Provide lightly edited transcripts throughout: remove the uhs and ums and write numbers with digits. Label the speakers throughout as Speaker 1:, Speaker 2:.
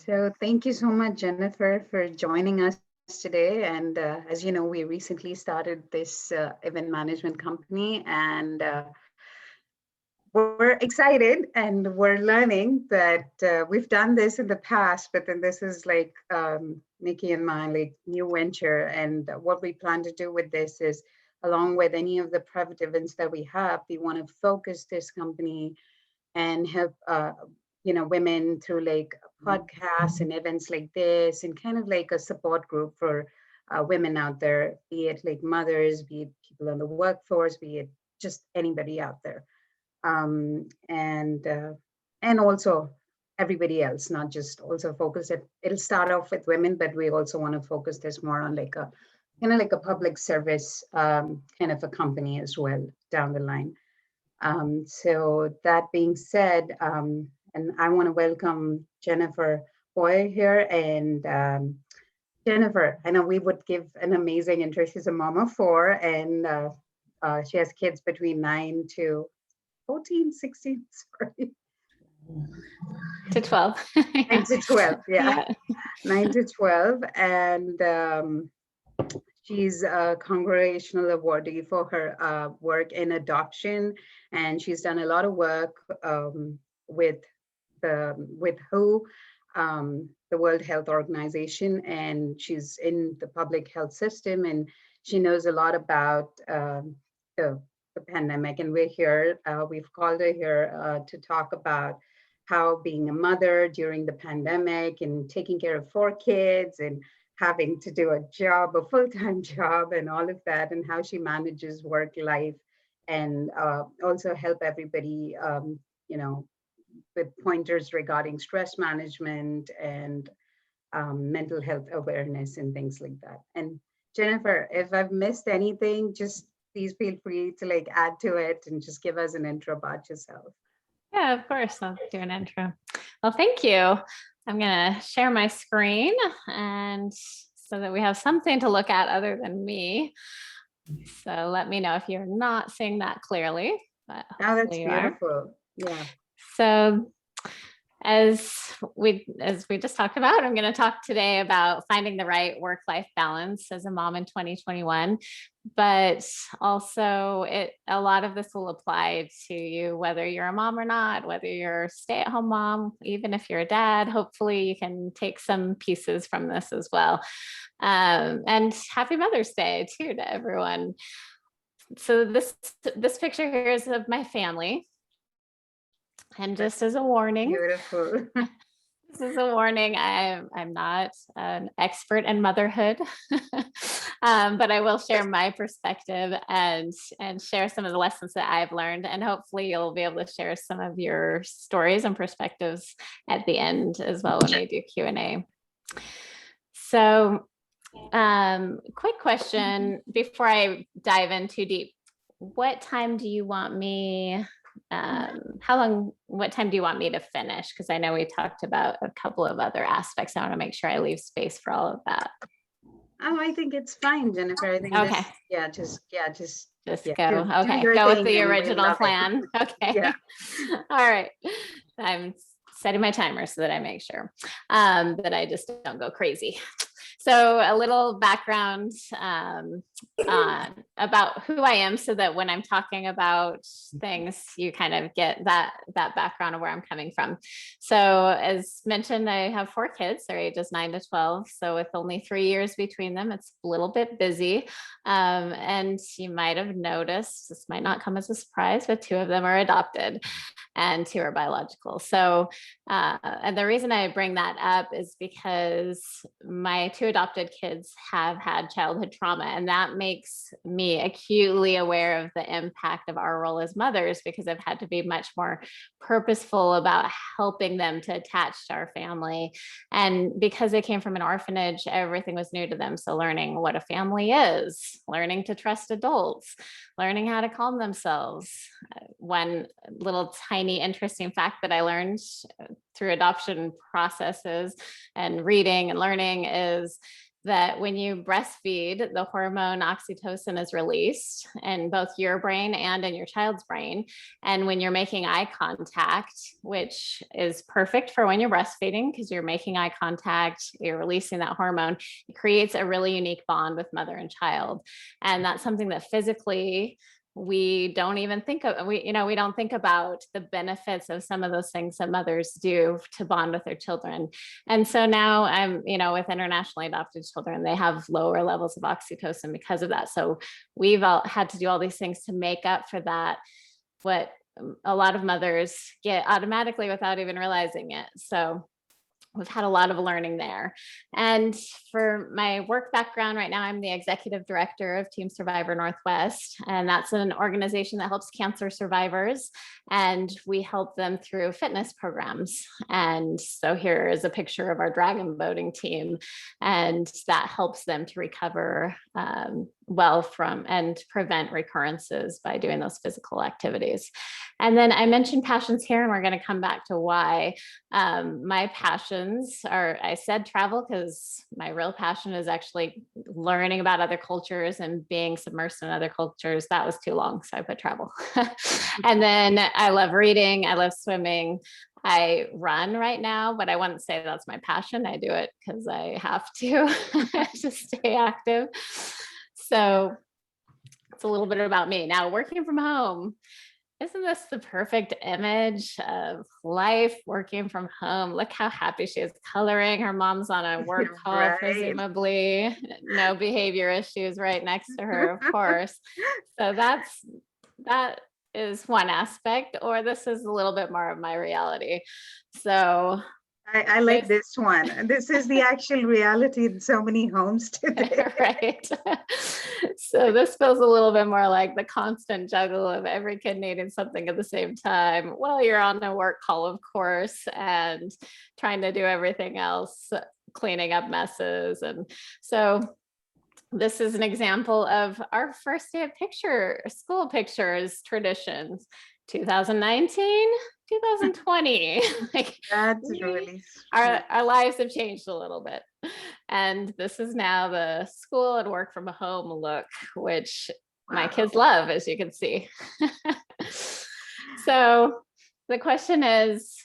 Speaker 1: So thank you so much, Jennifer, for joining us today. And as you know, we recently started this event management company, and we're excited and we're learning that we've done this in the past, but then this is like Nikki and my like new venture. And what we plan to do with this is, along with any of the private events that we have, we want to focus this company and help women through like podcasts and events like this, and kind of like a support group for women out there, be it like mothers, be it people in the workforce, be it just anybody out there, and also everybody else, not just also focus it. It'll start off with women, but we also want to focus this more on like a kind of like a public service kind of a company as well down the line. So that being said, and I want to welcome Jennefer Boyer here. And Jennefer, I know we would give an amazing intro. She's a mom of four, and she has kids between 9 to 14, 16, sorry.
Speaker 2: To 12.
Speaker 1: 9 to 12, yeah.
Speaker 2: Yeah.
Speaker 1: 9 to 12. And she's a congregational awardee for her work in adoption, and she's done a lot of work with WHO, the World Health Organization, and she's in the public health system, and she knows a lot about the, the pandemic. And we're here, we've called her here to talk about how being a mother during the pandemic and taking care of four kids and having to do a job, a full-time job, and all of that, and how she manages work life, and also help everybody, you know, with pointers regarding stress management and mental health awareness and things like that. And Jennefer, if I've missed anything, just please feel free to like add to it and just give us an intro about yourself.
Speaker 2: Yeah, of course. I'll do an intro. Well, thank you. I'm going to share my screen and so that we have something to look at other than me. So let me know if you're not seeing that clearly. But
Speaker 1: oh, that's beautiful. Yeah.
Speaker 2: So as we just talked about, I'm going to talk today about finding the right work-life balance as a mom in 2021. But also a lot of this will apply to you, whether you're a mom or not, whether you're a stay-at-home mom, even if you're a dad. Hopefully you can take some pieces from this as well. And happy Mother's Day too to everyone. So this picture here is of my family. And just as a warning,
Speaker 1: beautiful.
Speaker 2: This is a warning. I'm not an expert in motherhood, but I will share my perspective and share some of the lessons that I've learned. And hopefully you'll be able to share some of your stories and perspectives at the end as well when we do Q&A. So quick question before I dive in too deep. What time do you want me what time do you want me to finish? Because I know we talked about a couple of other aspects. I want to make sure I leave space for all of that.
Speaker 1: Oh, I think it's fine, Jennefer. I think
Speaker 2: okay.
Speaker 1: Just
Speaker 2: go.
Speaker 1: Do
Speaker 2: okay,
Speaker 1: your
Speaker 2: go
Speaker 1: thing
Speaker 2: with the original plan. Okay.
Speaker 1: Yeah.
Speaker 2: All right. I'm setting my timer so that I make sure that I just don't go crazy. So a little background about who I am so that when I'm talking about things, you kind of get that background of where I'm coming from. So as mentioned, I have four kids. They're ages 9 to 12. So with only 3 years between them, it's a little bit busy. And you might have noticed, this might not come as a surprise, but 2 of them are adopted and 2 are biological. So, and the reason I bring that up is because my 2 adopted kids have had childhood trauma, and that makes me acutely aware of the impact of our role as mothers, because I've had to be much more purposeful about helping them to attach to our family. And because they came from an orphanage, everything was new to them. So learning what a family is, learning to trust adults, learning how to calm themselves. One little tiny interesting fact that I learned through adoption processes and reading and learning is that when you breastfeed, the hormone oxytocin is released in both your brain and in your child's brain. And when you're making eye contact, which is perfect for when you're breastfeeding because you're making eye contact, you're releasing that hormone, it creates a really unique bond with mother and child. And that's something that physically we don't even think of. We don't think about the benefits of some of those things that mothers do to bond with their children. And so now I'm, with internationally adopted children, they have lower levels of oxytocin because of that. So we've all had to do all these things to make up for that, what a lot of mothers get automatically without even realizing it. So we've had a lot of learning there. And for my work background right now, I'm the executive director of Team Survivor Northwest, and that's an organization that helps cancer survivors, and we help them through fitness programs. And so here is a picture of our dragon boating team, and that helps them to recover well from and prevent recurrences by doing those physical activities. And then I mentioned passions here, and we're going to come back to why. My passions are, I said travel because my real passion is actually learning about other cultures and being submersed in other cultures. That was too long, so I put travel. And then I love reading, I love swimming. I run right now, but I wouldn't say that's my passion. I do it because I have to to stay active. So it's a little bit about me. Now, working from home, isn't this the perfect image of life working from home? Look how happy she is coloring. Her mom's on a work call,
Speaker 1: Right.
Speaker 2: presumably. No behavior issues right next to her, of course. So that is one aspect, or this is a little bit more of my reality. So
Speaker 1: I like this one. This is the actual reality in so many homes today.
Speaker 2: right. So this feels a little bit more like the constant juggle of every kid needing something at the same time. Well, you're on a work call, of course, and trying to do everything else, cleaning up messes. And so this is an example of our first day of school pictures traditions, 2019. 2020. Like
Speaker 1: That's really
Speaker 2: our lives have changed a little bit. And this is now the school and work from home look, which my kids love, as you can see. So the question is,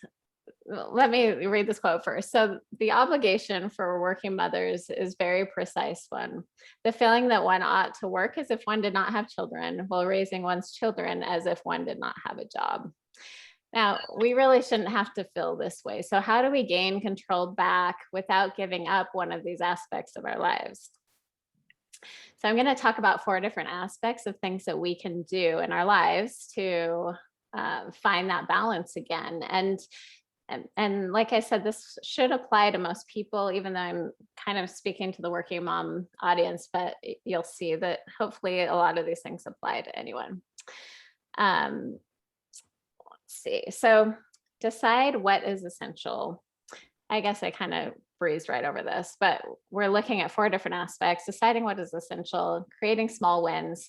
Speaker 2: let me read this quote first. So the obligation for working mothers is very precise one. The feeling that one ought to work as if one did not have children, while raising one's children as if one did not have a job. Now, we really shouldn't have to feel this way. So how do we gain control back without giving up one of these aspects of our lives? So I'm going to talk about 4 different aspects of things that we can do in our lives to find that balance again. And like I said, this should apply to most people, even though I'm kind of speaking to the working mom audience, but you'll see that hopefully a lot of these things apply to anyone. See. So decide what is essential. I guess I kind of breezed right over this, but we're looking at 4 different aspects: deciding what is essential, creating small wins,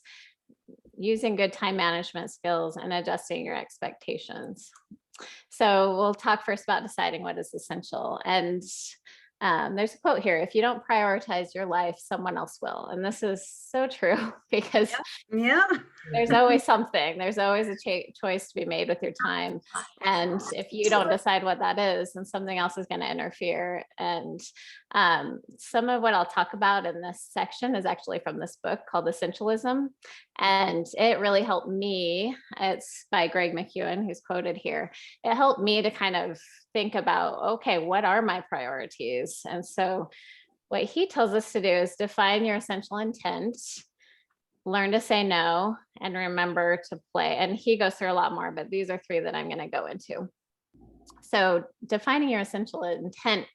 Speaker 2: using good time management skills, and adjusting your expectations. So we'll talk first about deciding what is essential. And there's a quote here: if you don't prioritize your life, someone else will. And this is so true because
Speaker 1: yeah.
Speaker 2: there's always something, there's always a choice to be made with your time. And if you don't decide what that is, then something else is going to interfere. And some of what I'll talk about in this section is actually from this book called Essentialism. And it really helped me. It's by Greg McEwen, who's quoted here. It helped me to kind of think about, okay, what are my priorities? And so what he tells us to do is define your essential intent, learn to say no, and remember to play. And he goes through a lot more, but these are 3 that I'm going to go into. So defining your essential intent.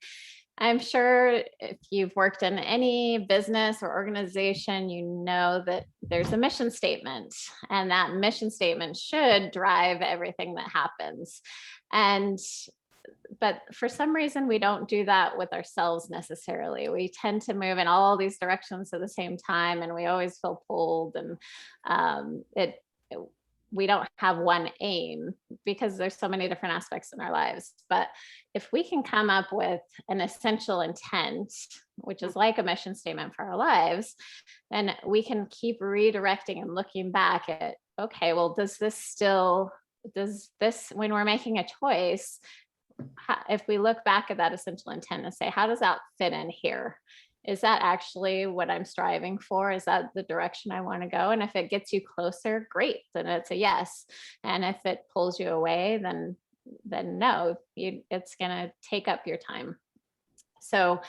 Speaker 2: I'm sure if you've worked in any business or organization, you know that there's a mission statement, and that mission statement should drive everything that happens. But for some reason, we don't do that with ourselves necessarily. We tend to move in all these directions at the same time, and we always feel pulled. And we don't have one aim because there's so many different aspects in our lives. But if we can come up with an essential intent, which is like a mission statement for our lives, then we can keep redirecting and looking back at, okay, well, does this, when we're making a choice, if we look back at that essential intent and say, how does that fit in here? Is that actually what I'm striving for? Is that the direction I want to go? And if it gets you closer, great, then it's a yes. And if it pulls you away, then no, it's going to take up your time. So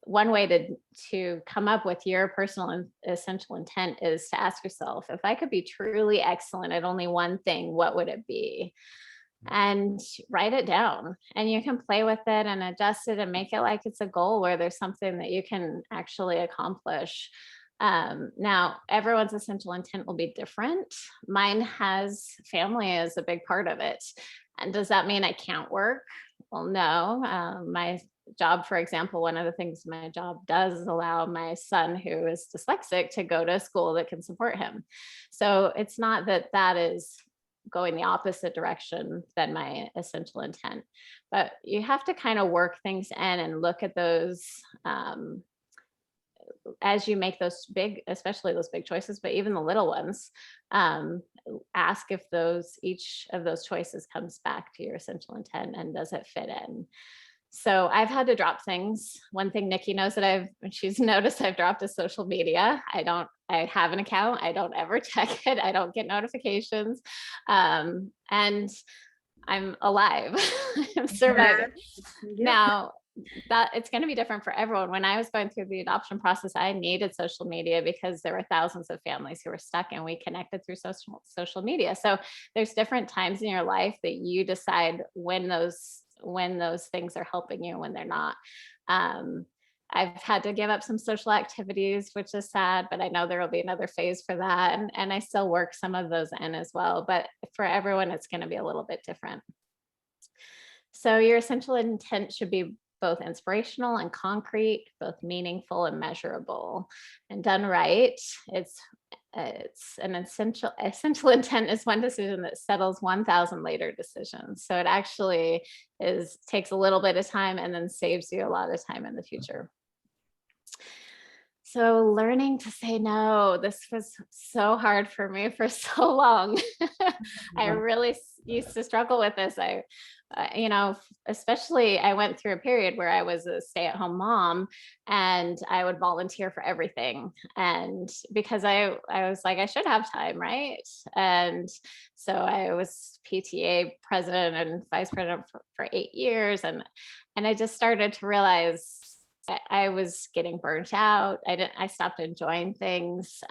Speaker 2: one way to come up with your personal and essential intent is to ask yourself, if I could be truly excellent at only one thing, what would it be? And write it down, and you can play with it and adjust it and make it like it's a goal where there's something that you can actually accomplish. Now, everyone's essential intent will be different. Mine has family as a big part of it. And does that mean I can't work? Well, no. My job, for example, one of the things my job does is allow my son, who is dyslexic, to go to a school that can support him. So it's not that is going the opposite direction than my essential intent, but you have to kind of work things in and look at those as you make those big, especially those big choices, but even the little ones, ask if each of those choices comes back to your essential intent and does it fit in. So I've had to drop things. One thing Nikki knows that she's noticed I've dropped is social media. I have an account. I don't ever check it. I don't get notifications. And I'm alive. I'm surviving.
Speaker 1: Yeah.
Speaker 2: Now, that it's going to be different for everyone. When I was going through the adoption process, I needed social media because there were thousands of families who were stuck, and we connected through social media. So there's different times in your life that you decide when those things are helping you and when they're not. I've had to give up some social activities, which is sad, but I know there will be another phase for that. And I still work some of those in as well. But for everyone, it's going to be a little bit different. So your essential intent should be both inspirational and concrete, both meaningful and measurable. And done right, it's an essential intent is one decision that settles 1,000 later decisions. So it actually takes a little bit of time and then saves you a lot of time in the future. So learning to say no, this was so hard for me for so long. I really used to struggle with this. Especially I went through a period where I was a stay-at-home mom and I would volunteer for everything. And because I was like, I should have time, right? And so I was PTA president and vice president for 8 years. And I just started to realize I was getting burnt out. I stopped enjoying things.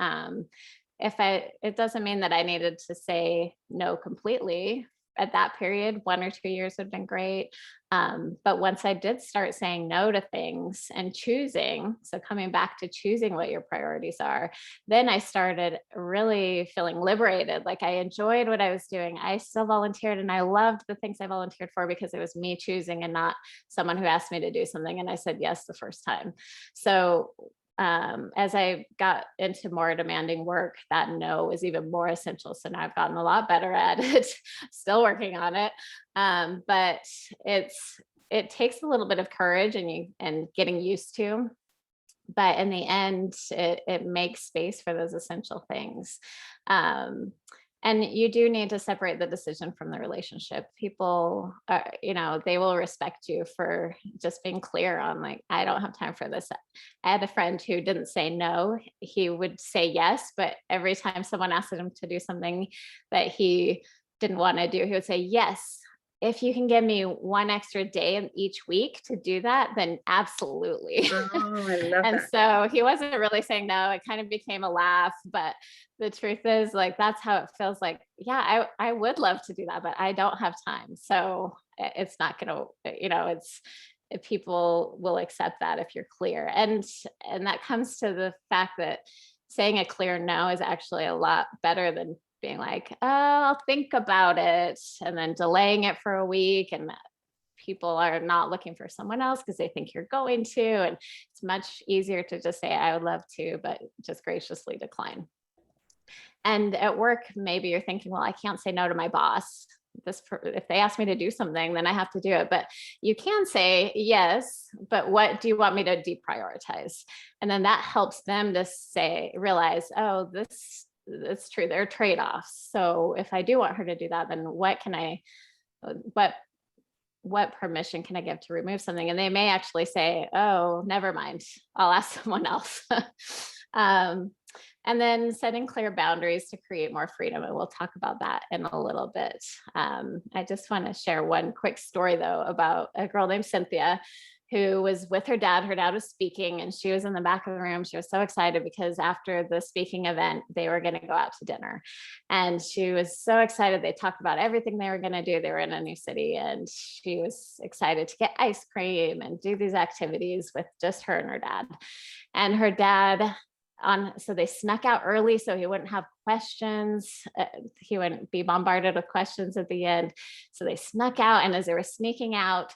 Speaker 2: It doesn't mean that I needed to say no completely. At that period, 1 or 2 years would have been great. But once I did start saying no to things and choosing, so coming back to choosing what your priorities are, then I started really feeling liberated. Like I enjoyed what I was doing. I still volunteered and I loved the things I volunteered for because it was me choosing and not someone who asked me to do something. And I said yes the first time. So as I got into more demanding work, that no was even more essential. So now I've gotten a lot better at it, still working on it. But it takes a little bit of courage and getting used to, but in the end, it makes space for those essential things. And you do need to separate the decision from the relationship. People are, they will respect you for just being clear on like, I don't have time for this. I had a friend who didn't say no. He would say yes, but every time someone asked him to do something that he didn't want to do, he would say, yes, if you can give me 1 extra day in each week to do that, then absolutely.
Speaker 1: Oh, I love
Speaker 2: And
Speaker 1: that.
Speaker 2: so he wasn't really saying no. It kind of became a laugh, but the truth is like, that's how it feels like, yeah, I would love to do that, but I don't have time. So it's not going to, people will accept that if you're clear. And that comes to the fact that saying a clear no is actually a lot better than being like, oh, I'll think about it, and then delaying it for a week. And people are not looking for someone else because they think you're going to. And it's much easier to just say, I would love to, but just graciously decline. And at work, maybe you're thinking, well, I can't say no to my boss. If they ask me to do something, then I have to do it. But you can say yes, but what do you want me to deprioritize? And then that helps them to realize, oh, it's true. There are trade-offs. So if I do want her to do that, then what permission can I give to remove something? And they may actually say, oh, never mind, I'll ask someone else. And then setting clear boundaries to create more freedom. And we'll talk about that in a little bit. I just want to share one quick story, though, about a girl named Cynthia who was with her dad. Her dad was speaking and she was in the back of the room. She was so excited because after the speaking event, they were going to go out to dinner. And she was so excited. They talked about everything they were going to do. They were in a new city and she was excited to get ice cream and do these activities with just her and her dad. And her dad, so they snuck out early so he wouldn't have questions. He wouldn't be bombarded with questions at the end. So they snuck out. And as they were sneaking out,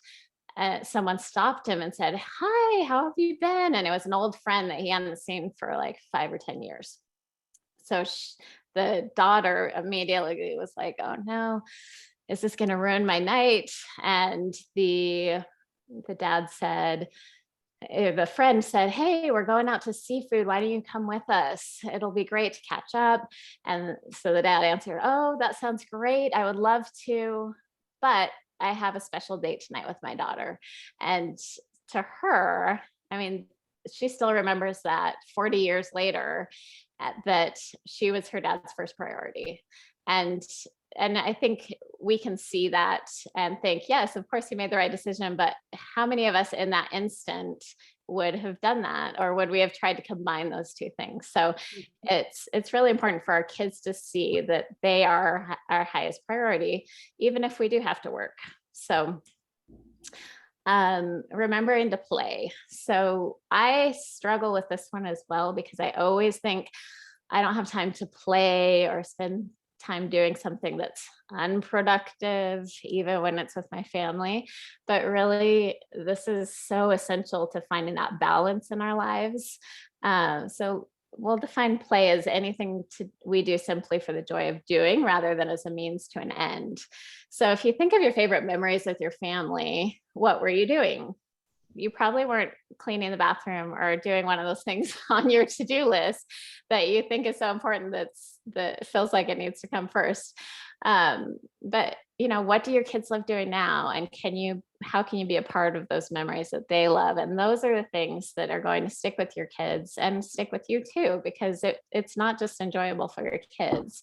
Speaker 2: someone stopped him and said, hi, how have you been? And it was an old friend that he hadn't seen for like 5 or 10 years. So the daughter immediately was like, oh no, is this going to ruin my night? And the dad said, the friend said, hey, we're going out to seafood. Why don't you come with us? It'll be great to catch up. And so the dad answered, oh, that sounds great. I would love to, but I have a special date tonight with my daughter. And to her, I mean, she still remembers that 40 years later, that she was her dad's first priority. And I think we can see that and think, yes, of course he made the right decision, but how many of us in that instant would have done that? Or would we have tried to combine those two things? So it's really important for our kids to see that they are our highest priority, even if we do have to work. So remembering to play. So I struggle with this one as well, because I always think I don't have time to play or spend time doing something that's unproductive, even when it's with my family. But really, this is so essential to finding that balance in our lives. So we'll define play as anything we do simply for the joy of doing rather than as a means to an end. So if you think of your favorite memories with your family, what were you doing? You probably weren't cleaning the bathroom or doing one of those things on your to-do list that you think is so important that feels like it needs to come first. But what do your kids love doing now? And how can you be a part of those memories that they love? And those are the things that are going to stick with your kids and stick with you too, because it's not just enjoyable for your kids.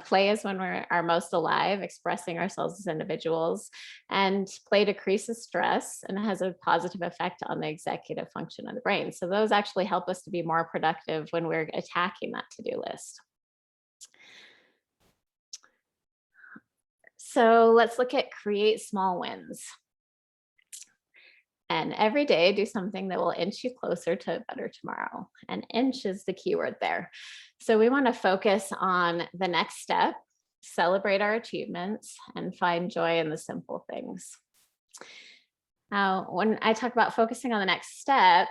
Speaker 2: Play is when we're our most alive, expressing ourselves as individuals, and play decreases stress and has a positive effect on the executive function of the brain. So those actually help us to be more productive when we're attacking that to-do list. So let's look at create small wins. And every day do something that will inch you closer to a better tomorrow. And inch is the key word there. So we want to focus on the next step, celebrate our achievements, and find joy in the simple things. Now, when I talk about focusing on the next step,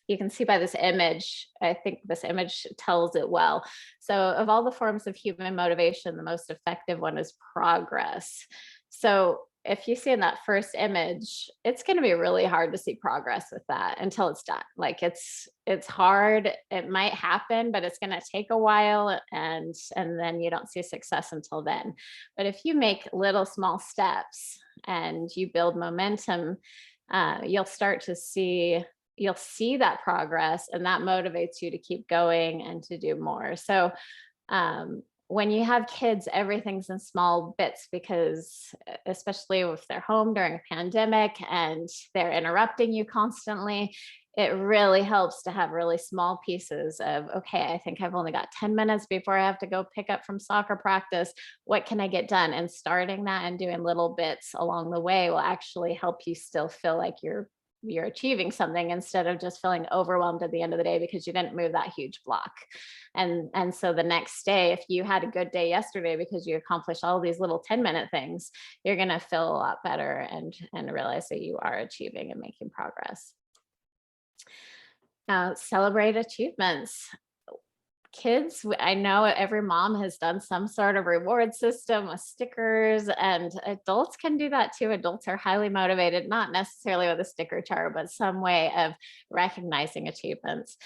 Speaker 2: you can see by this image, I think this image tells it well. So of all the forms of human motivation, the most effective one is progress. So if you see in that first image, it's going to be really hard to see progress with that until it's done. Like it's hard. It might happen, but it's going to take a while, and then you don't see success until then. But if you make little small steps and you build momentum, you'll see that progress, and that motivates you to keep going and to do more. So when you have kids, everything's in small bits, because especially if they're home during a pandemic and they're interrupting you constantly, it really helps to have really small pieces of, okay, I think I've only got 10 minutes before I have to go pick up from soccer practice. What can I get done? And starting that and doing little bits along the way will actually help you still feel like you're achieving something, instead of just feeling overwhelmed at the end of the day because you didn't move that huge block. And so the next day, if you had a good day yesterday because you accomplished all these little 10-minute things, you're going to feel a lot better and realize that you are achieving and making progress. Now, celebrate achievements. kids, I know every mom has done some sort of reward system with stickers, and adults can do that too. Adults are highly motivated, not necessarily with a sticker chart, but some way of recognizing achievements.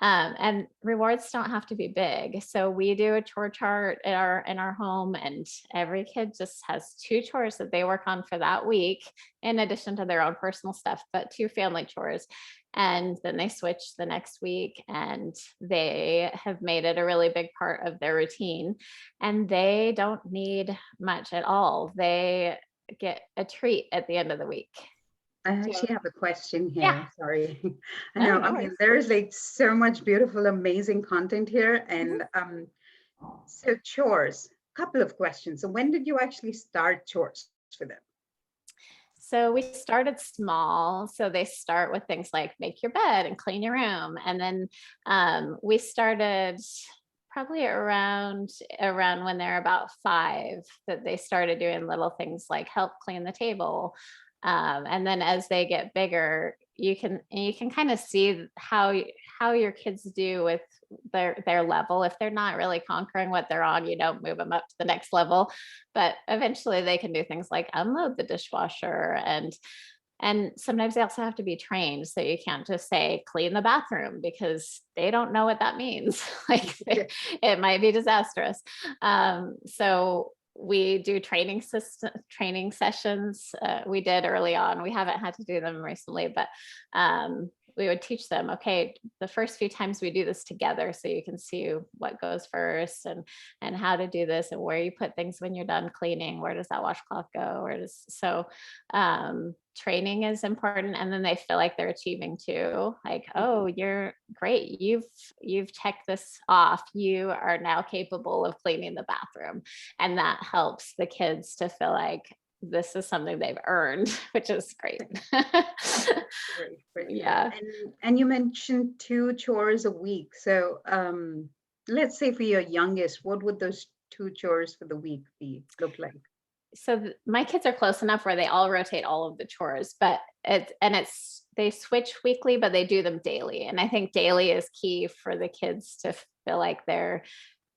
Speaker 2: And rewards don't have to be big. So we do a chore chart in our home, and every kid just has 2 chores that they work on for that week, in addition to their own personal stuff, but 2 family chores. And then they switch the next week, and they have made it a really big part of their routine. And they don't need much at all. They get a treat at the end of the week.
Speaker 1: I
Speaker 2: So,
Speaker 1: actually have a question
Speaker 2: yeah,
Speaker 1: here. Sorry. I
Speaker 2: no,
Speaker 1: know,
Speaker 2: no
Speaker 1: I mean,
Speaker 2: worries.
Speaker 1: there's like so much beautiful, amazing content here.
Speaker 2: Mhm.
Speaker 1: And so chores, couple of questions. So when did you actually start chores for them?
Speaker 2: So we started small. So they start with things like make your bed and clean your room. And then we started probably around when they're about 5, that they started doing little things like help clean the table. And then as they get bigger, you can kind of see how your kids do with their level. If they're not really conquering what they're on, you don't move them up to the next level. But eventually they can do things like unload the dishwasher, and sometimes they also have to be trained. So you can't just say clean the bathroom, because they don't know what that means. Like
Speaker 1: Yeah.
Speaker 2: it might be disastrous. So we do training sessions. We did early on. We haven't had to do them recently, but we would teach them, okay, the first few times we do this together, so you can see what goes first, and how to do this, and where you put things when you're done cleaning. Where does that washcloth go? Training is important, and then they feel like they're achieving too. Like, oh, you're great. You've checked this off. You are now capable of cleaning the bathroom, and that helps the kids to feel like this is something they've earned, which is great.
Speaker 1: Great, great.
Speaker 2: Yeah.
Speaker 1: And you mentioned 2 chores a week. So let's say for your youngest, what would those 2 chores for the week look like?
Speaker 2: So my kids are close enough where they all rotate all of the chores, but they switch weekly, but they do them daily. And I think daily is key for the kids to feel like they're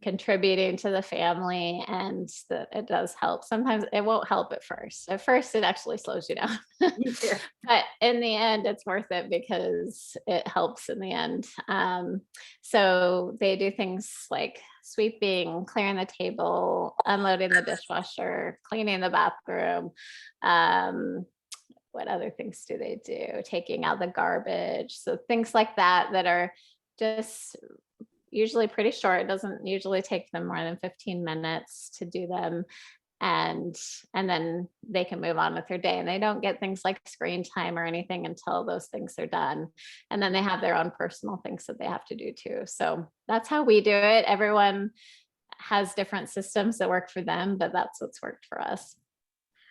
Speaker 2: contributing to the family, and that it does help. Sometimes it won't help at first. At first, it actually slows you down.
Speaker 1: Yeah.
Speaker 2: But in the end, it's worth it, because it helps in the end. So they do things like sweeping, clearing the table, unloading the dishwasher, cleaning the bathroom. What other things do they do? Taking out the garbage. So things like that are just usually pretty short. It doesn't usually take them more than 15 minutes to do them. And then they can move on with their day, and they don't get things like screen time or anything until those things are done. And then they have their own personal things that they have to do too. So that's how we do it. Everyone has different systems that work for them, but that's what's worked for us.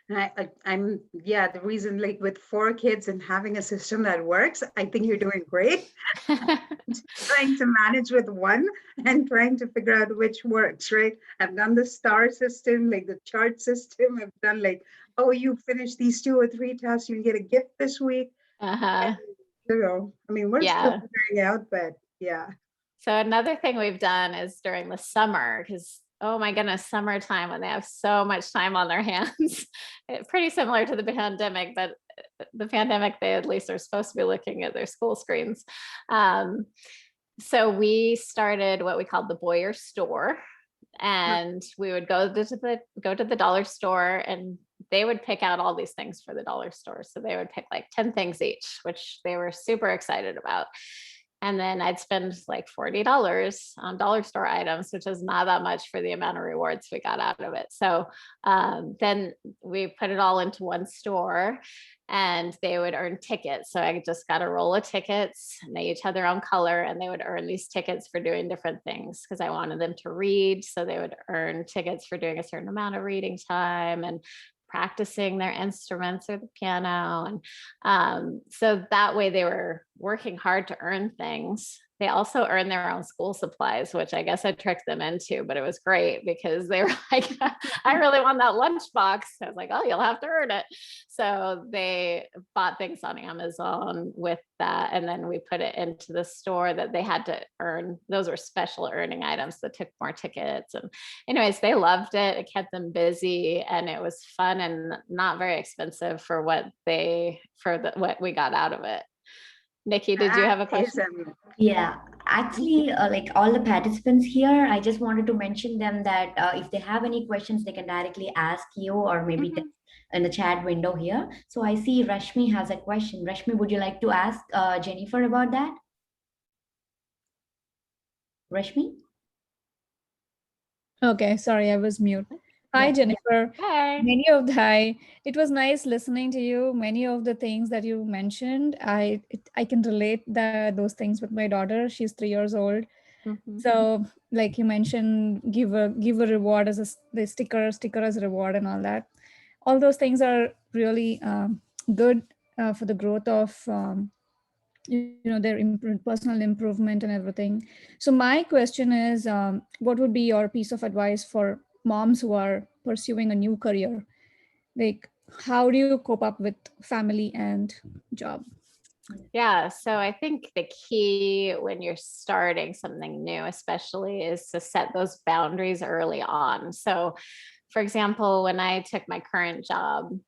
Speaker 1: Yeah, the reason, like with 4 kids and having a system that works, I think you're doing great. Trying to manage with one and trying to figure out which works, right? I've done the star system, like the chart system. I've done like, oh, you finish these 2 or 3 tasks, you'll get a gift this week. And,
Speaker 2: Uh-huh.
Speaker 1: I mean, we're still
Speaker 2: Yeah.
Speaker 1: figuring out, but yeah.
Speaker 2: So another thing we've done is during the summer, because oh my goodness, summertime when they have so much time on their hands. Pretty similar to the pandemic, but the pandemic, they at least are supposed to be looking at their school screens. So we started what we called the Boyer store, and we would go to the dollar store, and they would pick out all these things for the dollar store. So they would pick like 10 things each, which they were super excited about. And then I'd spend like $40 on dollar store items, which is not that much for the amount of rewards we got out of it. So then we put it all into one store, and they would earn tickets. So I just got a roll of tickets, and they each had their own color, and they would earn these tickets for doing different things, because I wanted them to read. So they would earn tickets for doing a certain amount of reading time and practicing their instruments or the piano. And so that way they were working hard to earn things. they also earn their own school supplies, which I guess I tricked them into, but it was great because they were like, I really want that lunchbox. I was like, oh, you'll have to earn it. So they bought things on Amazon with that. And then we put it into the store that they had to earn. Those were special earning items that took more tickets. And anyways, they loved it. It kept them busy and it was fun and not very expensive for what we got out of it. Nikki, did you have a question?
Speaker 3: Yeah, actually, like all the participants here, I just wanted to mention them that if they have any questions, they can directly ask you or maybe text in the chat window here. So I see Rashmi has a question. Rashmi, would you like to ask Jennefer about that? Rashmi?
Speaker 4: Okay, sorry, I was mute. Hi,
Speaker 3: Yeah.
Speaker 4: Jennefer.
Speaker 2: Hi.
Speaker 4: It was nice listening to you. Many of the things that you mentioned, I can relate those things with my daughter. She's 3 years old. So like you mentioned, give a reward as the sticker as a reward and all that. All those things are really good for the growth of their personal improvement and everything. So my question is, what would be your piece of advice for moms who are pursuing a new career? Like, how do you cope up with family and job?
Speaker 2: Yeah, so I think the key when you're starting something new, especially, is to set those boundaries early on. So, for example, when I took my current job,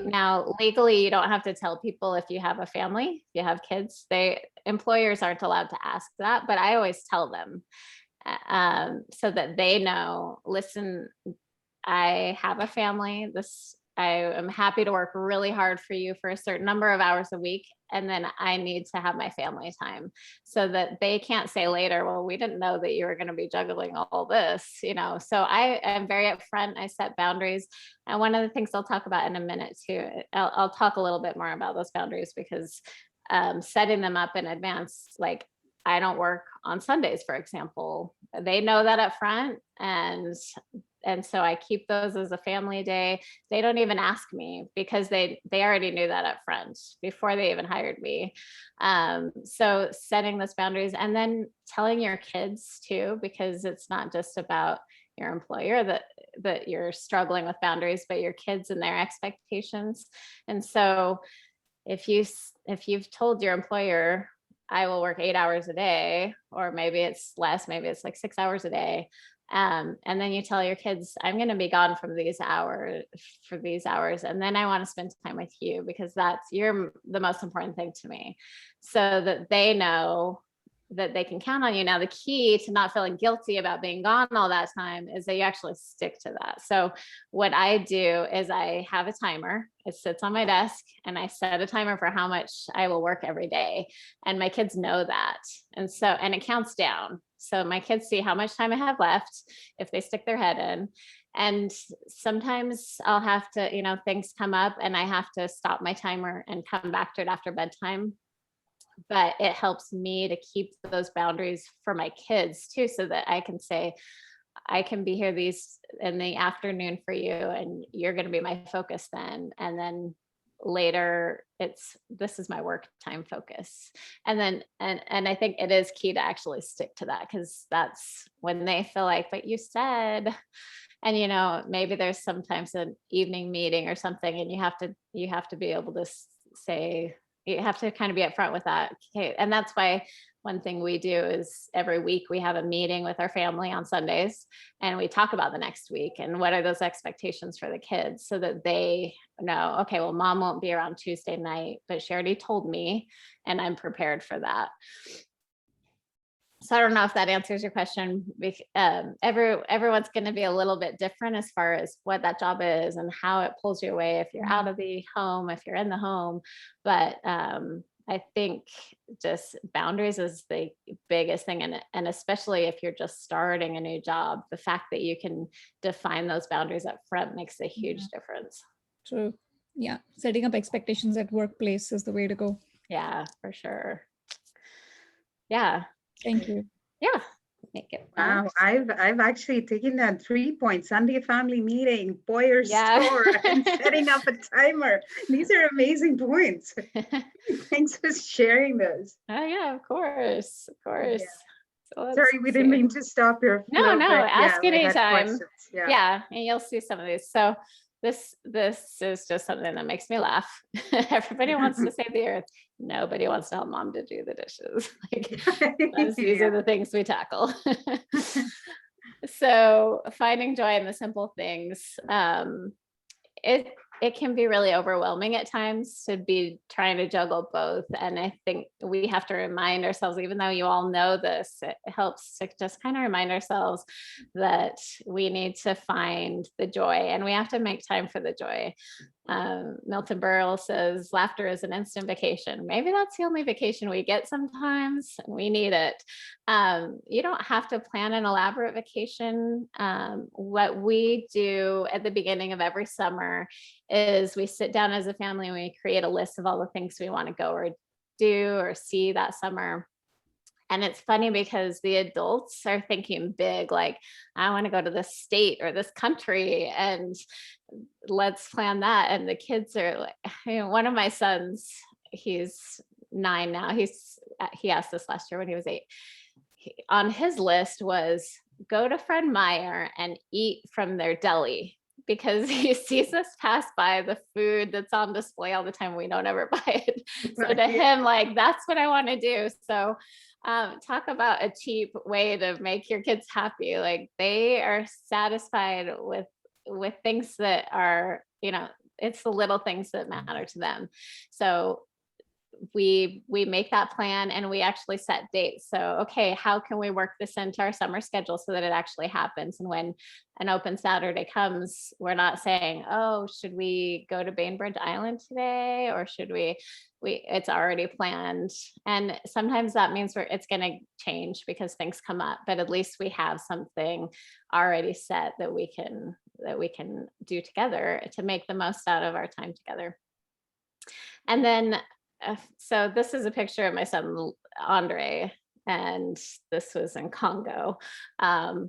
Speaker 2: now legally you don't have to tell people if you have a family, if you have kids. Employers aren't allowed to ask that, but I always tell them so that they know, listen, I have a family. I am happy to work really hard for you for a certain number of hours a week. And then I need to have my family time so that they can't say later, well, we didn't know that you were going to be juggling all this, So I am very upfront. I set boundaries. And one of the things I'll talk about in a minute too, I'll talk a little bit more about those boundaries because setting them up in advance, like I don't work on Sundays, for example. They know that up front. And so I keep those as a family day. They don't even ask me because they already knew that up front before they even hired me. So setting those boundaries and then telling your kids too, because it's not just about your employer that you're struggling with boundaries, but your kids and their expectations. And so if you've told your employer, I will work 8 hours a day, or maybe it's less, maybe it's like 6 hours a day. And then you tell your kids, I'm going to be gone from these hours for these hours. And then I want to spend time with you because you're the most important thing to me, so that they know that they can count on you. Now, the key to not feeling guilty about being gone all that time is that you actually stick to that. So what I do is I have a timer. It sits on my desk and I set a timer for how much I will work every day. And my kids know that. And it counts down. So my kids see how much time I have left if they stick their head in. And sometimes I'll have to, things come up and I have to stop my timer and come back to it after bedtime. But it helps me to keep those boundaries for my kids too, so that I can say, I can be here these in the afternoon for you, and you're going to be my focus then. And then later this is my work time focus. And then, and I think it is key to actually stick to that, because that's when they feel like, but you said, and maybe there's sometimes an evening meeting or something, and you have to be able to say, you have to kind of be upfront with that. Okay. And that's why one thing we do is every week we have a meeting with our family on Sundays, and we talk about the next week and what are those expectations for the kids, so that they know, okay, well, mom won't be around Tuesday night, but she already told me and I'm prepared for that. So I don't know if that answers your question. Everyone's going to be a little bit different as far as what that job is and how it pulls you away if you're out of the home, if you're in the home. But I think just boundaries is the biggest thing. And especially if you're just starting a new job, the fact that you can define those boundaries up front makes a huge difference.
Speaker 4: True. Yeah. Setting up expectations at workplace is the way to go.
Speaker 2: Yeah, for sure. Yeah.
Speaker 4: Thank you.
Speaker 2: Yeah. make it
Speaker 1: Wow,
Speaker 2: work.
Speaker 1: I've actually taken that 3 point Sunday family meeting, Boyer store, and setting up a timer. These are amazing points. Thanks for sharing those.
Speaker 2: Oh yeah, of course, of course.
Speaker 1: Yeah.
Speaker 2: So let's
Speaker 1: Sorry, we didn't
Speaker 2: see.
Speaker 1: mean to stop your
Speaker 2: No,
Speaker 1: flow,
Speaker 2: no,
Speaker 1: but yeah,
Speaker 2: ask
Speaker 1: we had
Speaker 2: anytime.
Speaker 1: questions. Yeah.
Speaker 2: Yeah, and you'll see some of these. So this is just something that makes me laugh. Everybody wants to save the earth. Nobody wants to help mom to do the dishes. Like these
Speaker 1: Yeah.
Speaker 2: are the things we tackle. So finding joy in the simple things. It can be really overwhelming at times to be trying to juggle both. And I think we have to remind ourselves, even though you all know this, it helps to just kind of remind ourselves that we need to find the joy and we have to make time for the joy. Milton Berle says laughter is an instant vacation. Maybe that's the only vacation we get sometimes, and we need it. You don't have to plan an elaborate vacation. What we do at the beginning of every summer is we sit down as a family and we create a list of all the things we want to go or do or see that summer. And it's funny because the adults are thinking big, like, I want to go to this state or this country and let's plan that. And the kids are like, one of my sons, he's 9 now. He asked this last year when he was 8. On his list was go to Fred Meyer and eat from their deli, because he sees us pass by the food that's on display all the time. We don't ever buy it. So to him, like, that's what I want to do. So talk about a cheap way to make your kids happy. Like they are satisfied with things that are, it's the little things that matter to them. So we make that plan and we actually set dates. So, okay, how can we work this into our summer schedule so that it actually happens? And when an open Saturday comes, we're not saying, oh, should we go to Bainbridge Island today? Or should we it's already planned. And sometimes that means it's going to change because things come up, but at least we have something already set that we can do together to make the most out of our time together. And then so this is a picture of my son, Andre, and this was in Congo. That's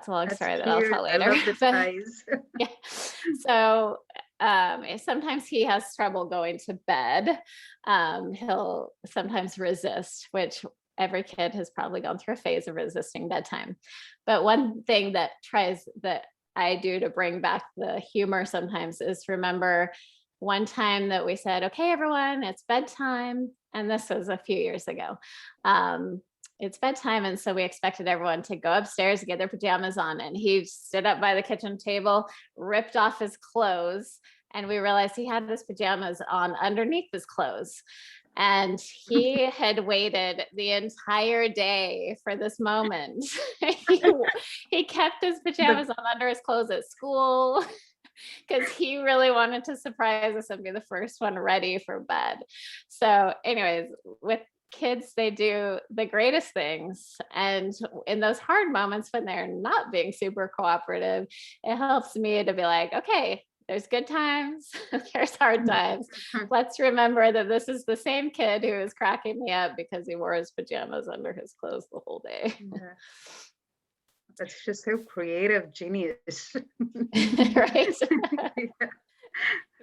Speaker 2: a long story that I'll tell later.
Speaker 1: I love the ties.
Speaker 2: Yeah. So sometimes he has trouble going to bed. He'll sometimes resist, which every kid has probably gone through a phase of resisting bedtime. But one thing that I do to bring back the humor sometimes is remember one time that we said, okay, everyone, it's bedtime. And this was a few years ago. It's bedtime. And so we expected everyone to go upstairs and get their pajamas on. And he stood up by the kitchen table, ripped off his clothes. And we realized he had his pajamas on underneath his clothes. And he had waited the entire day for this moment. He kept his pajamas on under his clothes at school, because he really wanted to surprise us and be the first one ready for bed. So anyways, with kids, they do the greatest things. And in those hard moments when they're not being super cooperative, it helps me to be like, okay, there's good times, there's hard times. Let's remember that this is the same kid who is cracking me up because he wore his pajamas under his clothes the whole day.
Speaker 1: Yeah. That's just so creative, genius.
Speaker 2: Right?
Speaker 1: Yeah.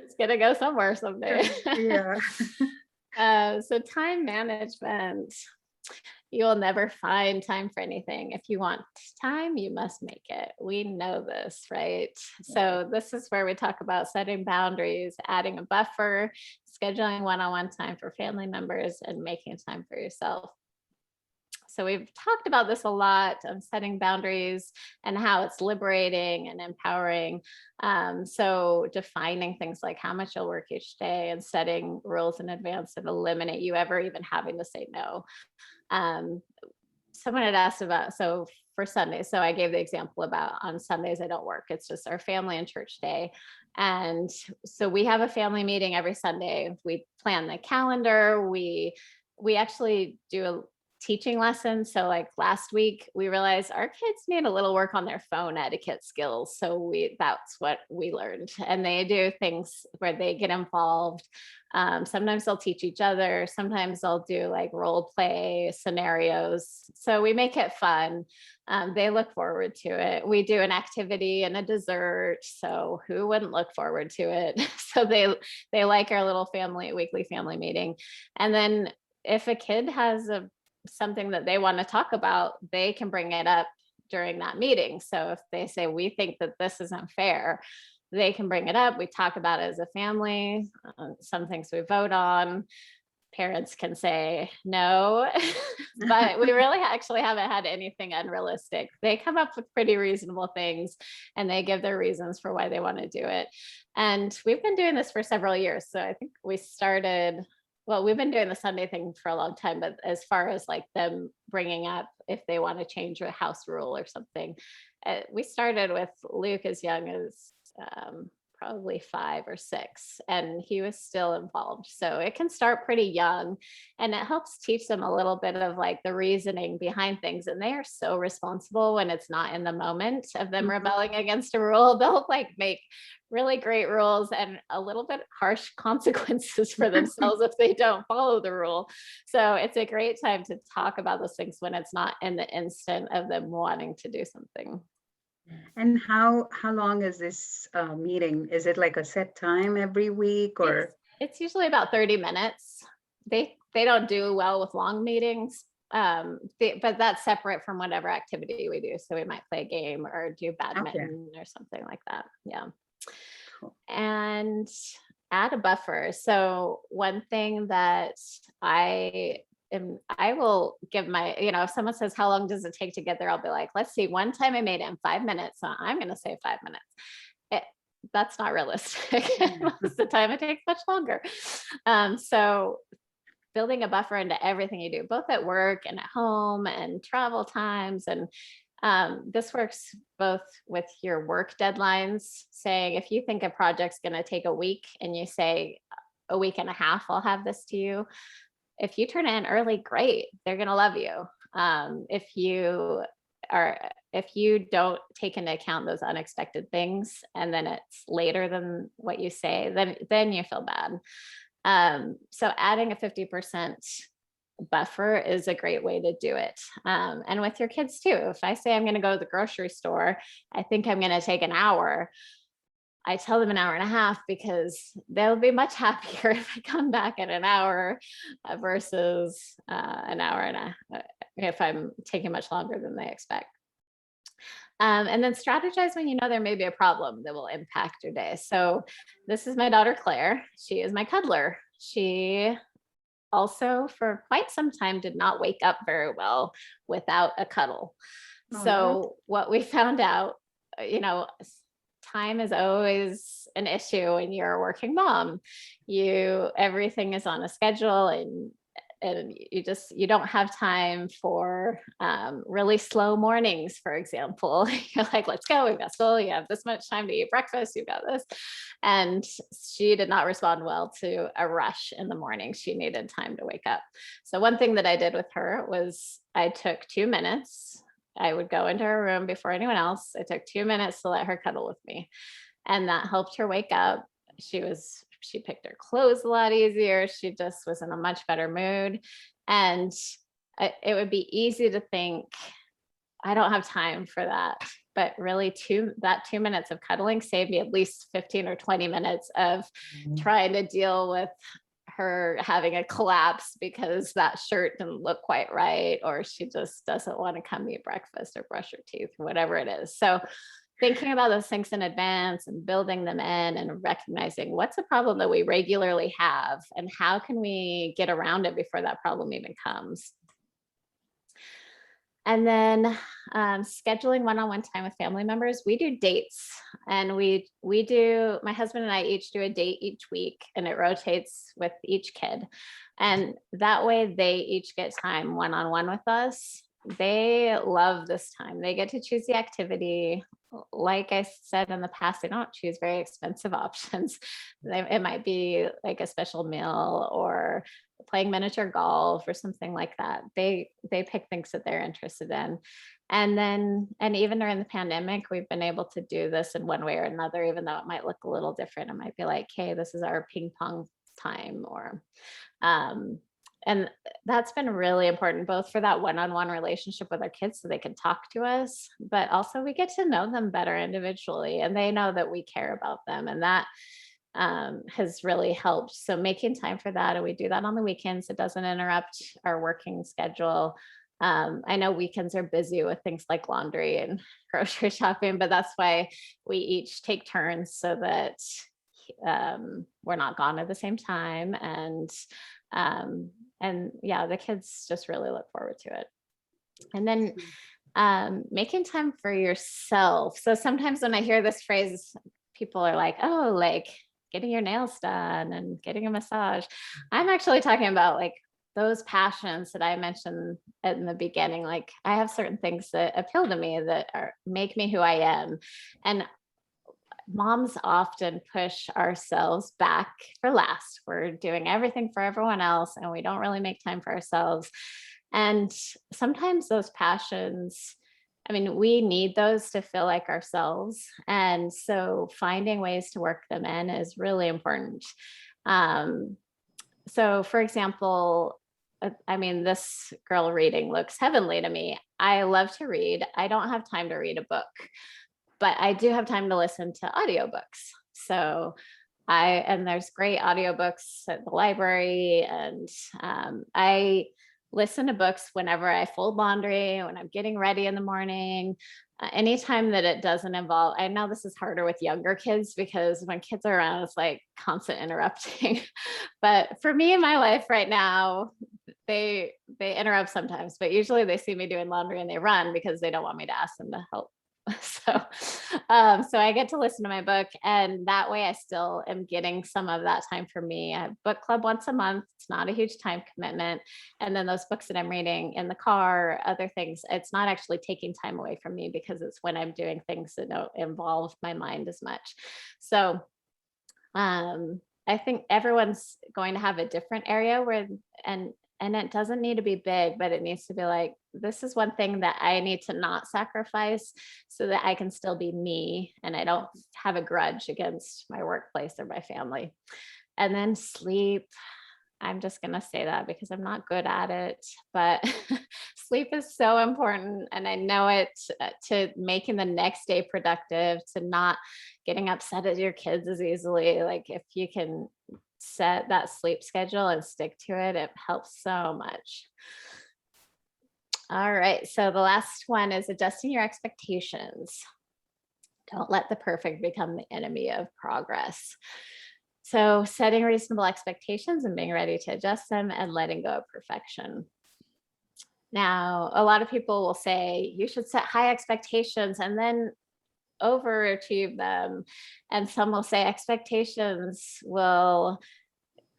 Speaker 2: It's gonna go somewhere someday.
Speaker 1: Yeah.
Speaker 2: So time management. You will never find time for anything. If you want time, you must make it. We know this, right? So this is where we talk about setting boundaries, adding a buffer, scheduling one-on-one time for family members, and making time for yourself. So we've talked about this a lot, setting boundaries and how it's liberating and empowering. So defining things like how much you'll work each day and setting rules in advance that eliminate you ever even having to say no. Someone had asked about, so for Sundays, so I gave the example about on Sundays I don't work. It's just our family and church day. And so we have a family meeting every Sunday. We plan the calendar. We actually do teaching lessons. So like last week, we realized our kids need a little work on their phone etiquette skills. So that's what we learned. And they do things where they get involved. Sometimes they'll teach each other. Sometimes they'll do like role play scenarios. So we make it fun. They look forward to it. We do an activity and a dessert. So who wouldn't look forward to it? So they like our little weekly family meeting. And then if a kid has something that they want to talk about, they can bring it up during that meeting. So if they say, we think that this isn't fair, they can bring it up. We talk about it as a family. Some things we vote on. Parents can say no, but we really actually haven't had anything unrealistic. They come up with pretty reasonable things and they give their reasons for why they want to do it. And we've been doing this for several years. So I think we've been doing the Sunday thing for a long time, but as far as like them bringing up if they want to change a house rule or something, we started with Luke as young as probably 5 or 6, and he was still involved. So it can start pretty young, and it helps teach them a little bit of like the reasoning behind things. And they are so responsible when it's not in the moment of them rebelling against a rule. They'll like make really great rules and a little bit harsh consequences for themselves if they don't follow the rule. So it's a great time to talk about those things when it's not in the instant of them wanting to do something.
Speaker 1: And how long is this meeting? Is it like a set time every week, or?
Speaker 2: It's usually about 30 minutes. They don't do well with long meetings, but that's separate from whatever activity we do. So we might play a game or do badminton or something like that. Yeah. Cool. And add a buffer. So one thing that I will give if someone says, how long does it take to get there? I'll be like, let's see, one time I made it in 5 minutes. So I'm going to say 5 minutes. That's not realistic. Most of the time it takes much longer. So building a buffer into everything you do, both at work and at home and travel times. And this works both with your work deadlines, saying if you think a project's going to take a week and you say a week and a half, I'll have this to you. If you turn it in early, great. They're going to love you. If you don't take into account those unexpected things, and then it's later than what you say, then you feel bad. So adding a 50% buffer is a great way to do it. And with your kids too, if I say I'm going to go to the grocery store, I think I'm going to take an hour, I tell them an hour and a half, because they'll be much happier if I come back in an hour versus an hour and if I'm taking much longer than they expect. And then strategize when you know there may be a problem that will impact your day. So this is my daughter, Claire. She is my cuddler. She also for quite some time did not wake up very well without a cuddle. So what we found out, time is always an issue when you're a working mom. Everything is on a schedule, and you don't have time for really slow mornings, for example. You're like, let's go, we've got school, you have this much time to eat breakfast, you've got this. And she did not respond well to a rush in the morning. She needed time to wake up. So one thing that I did with her was I took 2 minutes. I would go into her room before anyone else. I took 2 minutes to let her cuddle with me. And that helped her wake up. She picked her clothes a lot easier. She just was in a much better mood. And it would be easy to think, I don't have time for that. But really 2 minutes of cuddling saved me at least 15 or 20 minutes of trying to deal with her having a collapse because that shirt didn't look quite right, or she just doesn't want to come eat breakfast or brush her teeth, or whatever it is. So thinking about those things in advance and building them in and recognizing what's a problem that we regularly have and how can we get around it before that problem even comes. And then scheduling one-on-one time with family members. We do dates, and my husband and I each do a date each week, and it rotates with each kid. And that way they each get time one-on-one with us. They love this time. They get to choose the activity. like I said in the past, they don't choose very expensive options. It might be like a special meal or playing miniature golf or something like that. They pick things that they're interested in. And even during the pandemic, we've been able to do this in one way or another, even though it might look a little different. It might be like, hey, this is our ping pong time, or and that's been really important, both for that one-on-one relationship with our kids so they can talk to us, but also we get to know them better individually and they know that we care about them. And that has really helped. So making time for that, and we do that on the weekends. It doesn't interrupt our working schedule. I know weekends are busy with things like laundry and grocery shopping, but that's why we each take turns so that we're not gone at the same time. And yeah, the kids just really look forward to it. And then making time for yourself. So sometimes when I hear this phrase, people are like, oh, like getting your nails done and getting a massage. I'm actually talking about like those passions that I mentioned in the beginning. Like I have certain things that appeal to me that make me who I am. And moms often push ourselves back for last. We're doing everything for everyone else and we don't really make time for ourselves. And sometimes those passions, I mean, we need those to feel like ourselves. And so finding ways to work them in is really important. So for example, I mean, this girl reading looks heavenly to me. I love to read. I don't have time to read a book, but I do have time to listen to audiobooks. So and there's great audiobooks at the library. And I listen to books whenever I fold laundry, when I'm getting ready in the morning, anytime that it doesn't involve, I know this is harder with younger kids because when kids are around, it's like constant interrupting. But for me in my life right now, they interrupt sometimes, but usually they see me doing laundry and they run because they don't want me to ask them to help. So I get to listen to my book, and that way I still am getting some of that time for me. I have book club once a month. It's not a huge time commitment. And then those books that I'm reading in the car, other things, it's not actually taking time away from me because it's when I'm doing things that don't involve my mind as much. So I think everyone's going to have a different area where, and it doesn't need to be big, but it needs to be like, this is one thing that I need to not sacrifice so that I can still be me and I don't have a grudge against my workplace or my family. And then sleep. I'm just going to say that because I'm not good at it, but sleep is so important. And I know it to making the next day productive, to not getting upset at your kids as easily. Like if you can set that sleep schedule and stick to it, it helps so much. All right, so the last one is adjusting your expectations. Don't let the perfect become the enemy of progress. So setting reasonable expectations and being ready to adjust them and letting go of perfection. Now, a lot of people will say you should set high expectations and then overachieve them. And some will say expectations will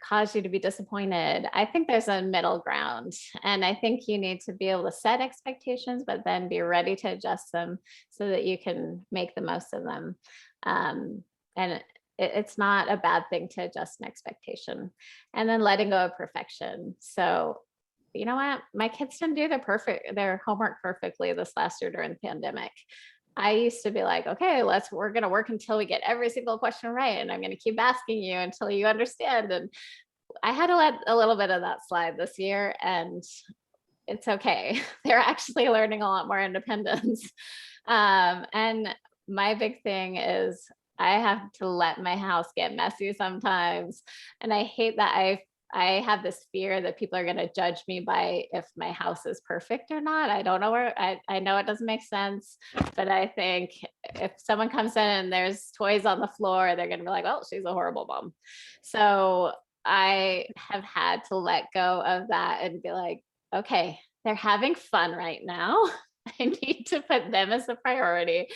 Speaker 2: cause you to be disappointed. I think there's a middle ground. And I think you need to be able to set expectations, but then be ready to adjust them so that you can make the most of them. And it's not a bad thing to adjust an expectation. And then letting go of perfection. So, you know what? My kids didn't do their homework perfectly this last year during the pandemic. I used to be like, okay, we're going to work until we get every single question right. And I'm going to keep asking you until you understand. And I had to let a little bit of that slide this year, and it's okay. They're actually learning a lot more independence. And my big thing is I have to let my house get messy sometimes. And I hate that I have this fear that people are going to judge me by if my house is perfect or not. I don't know I know it doesn't make sense, but I think if someone comes in and there's toys on the floor, they're going to be like, oh, she's a horrible mom. So I have had to let go of that and be like, okay, they're having fun right now. I need to put them as a priority.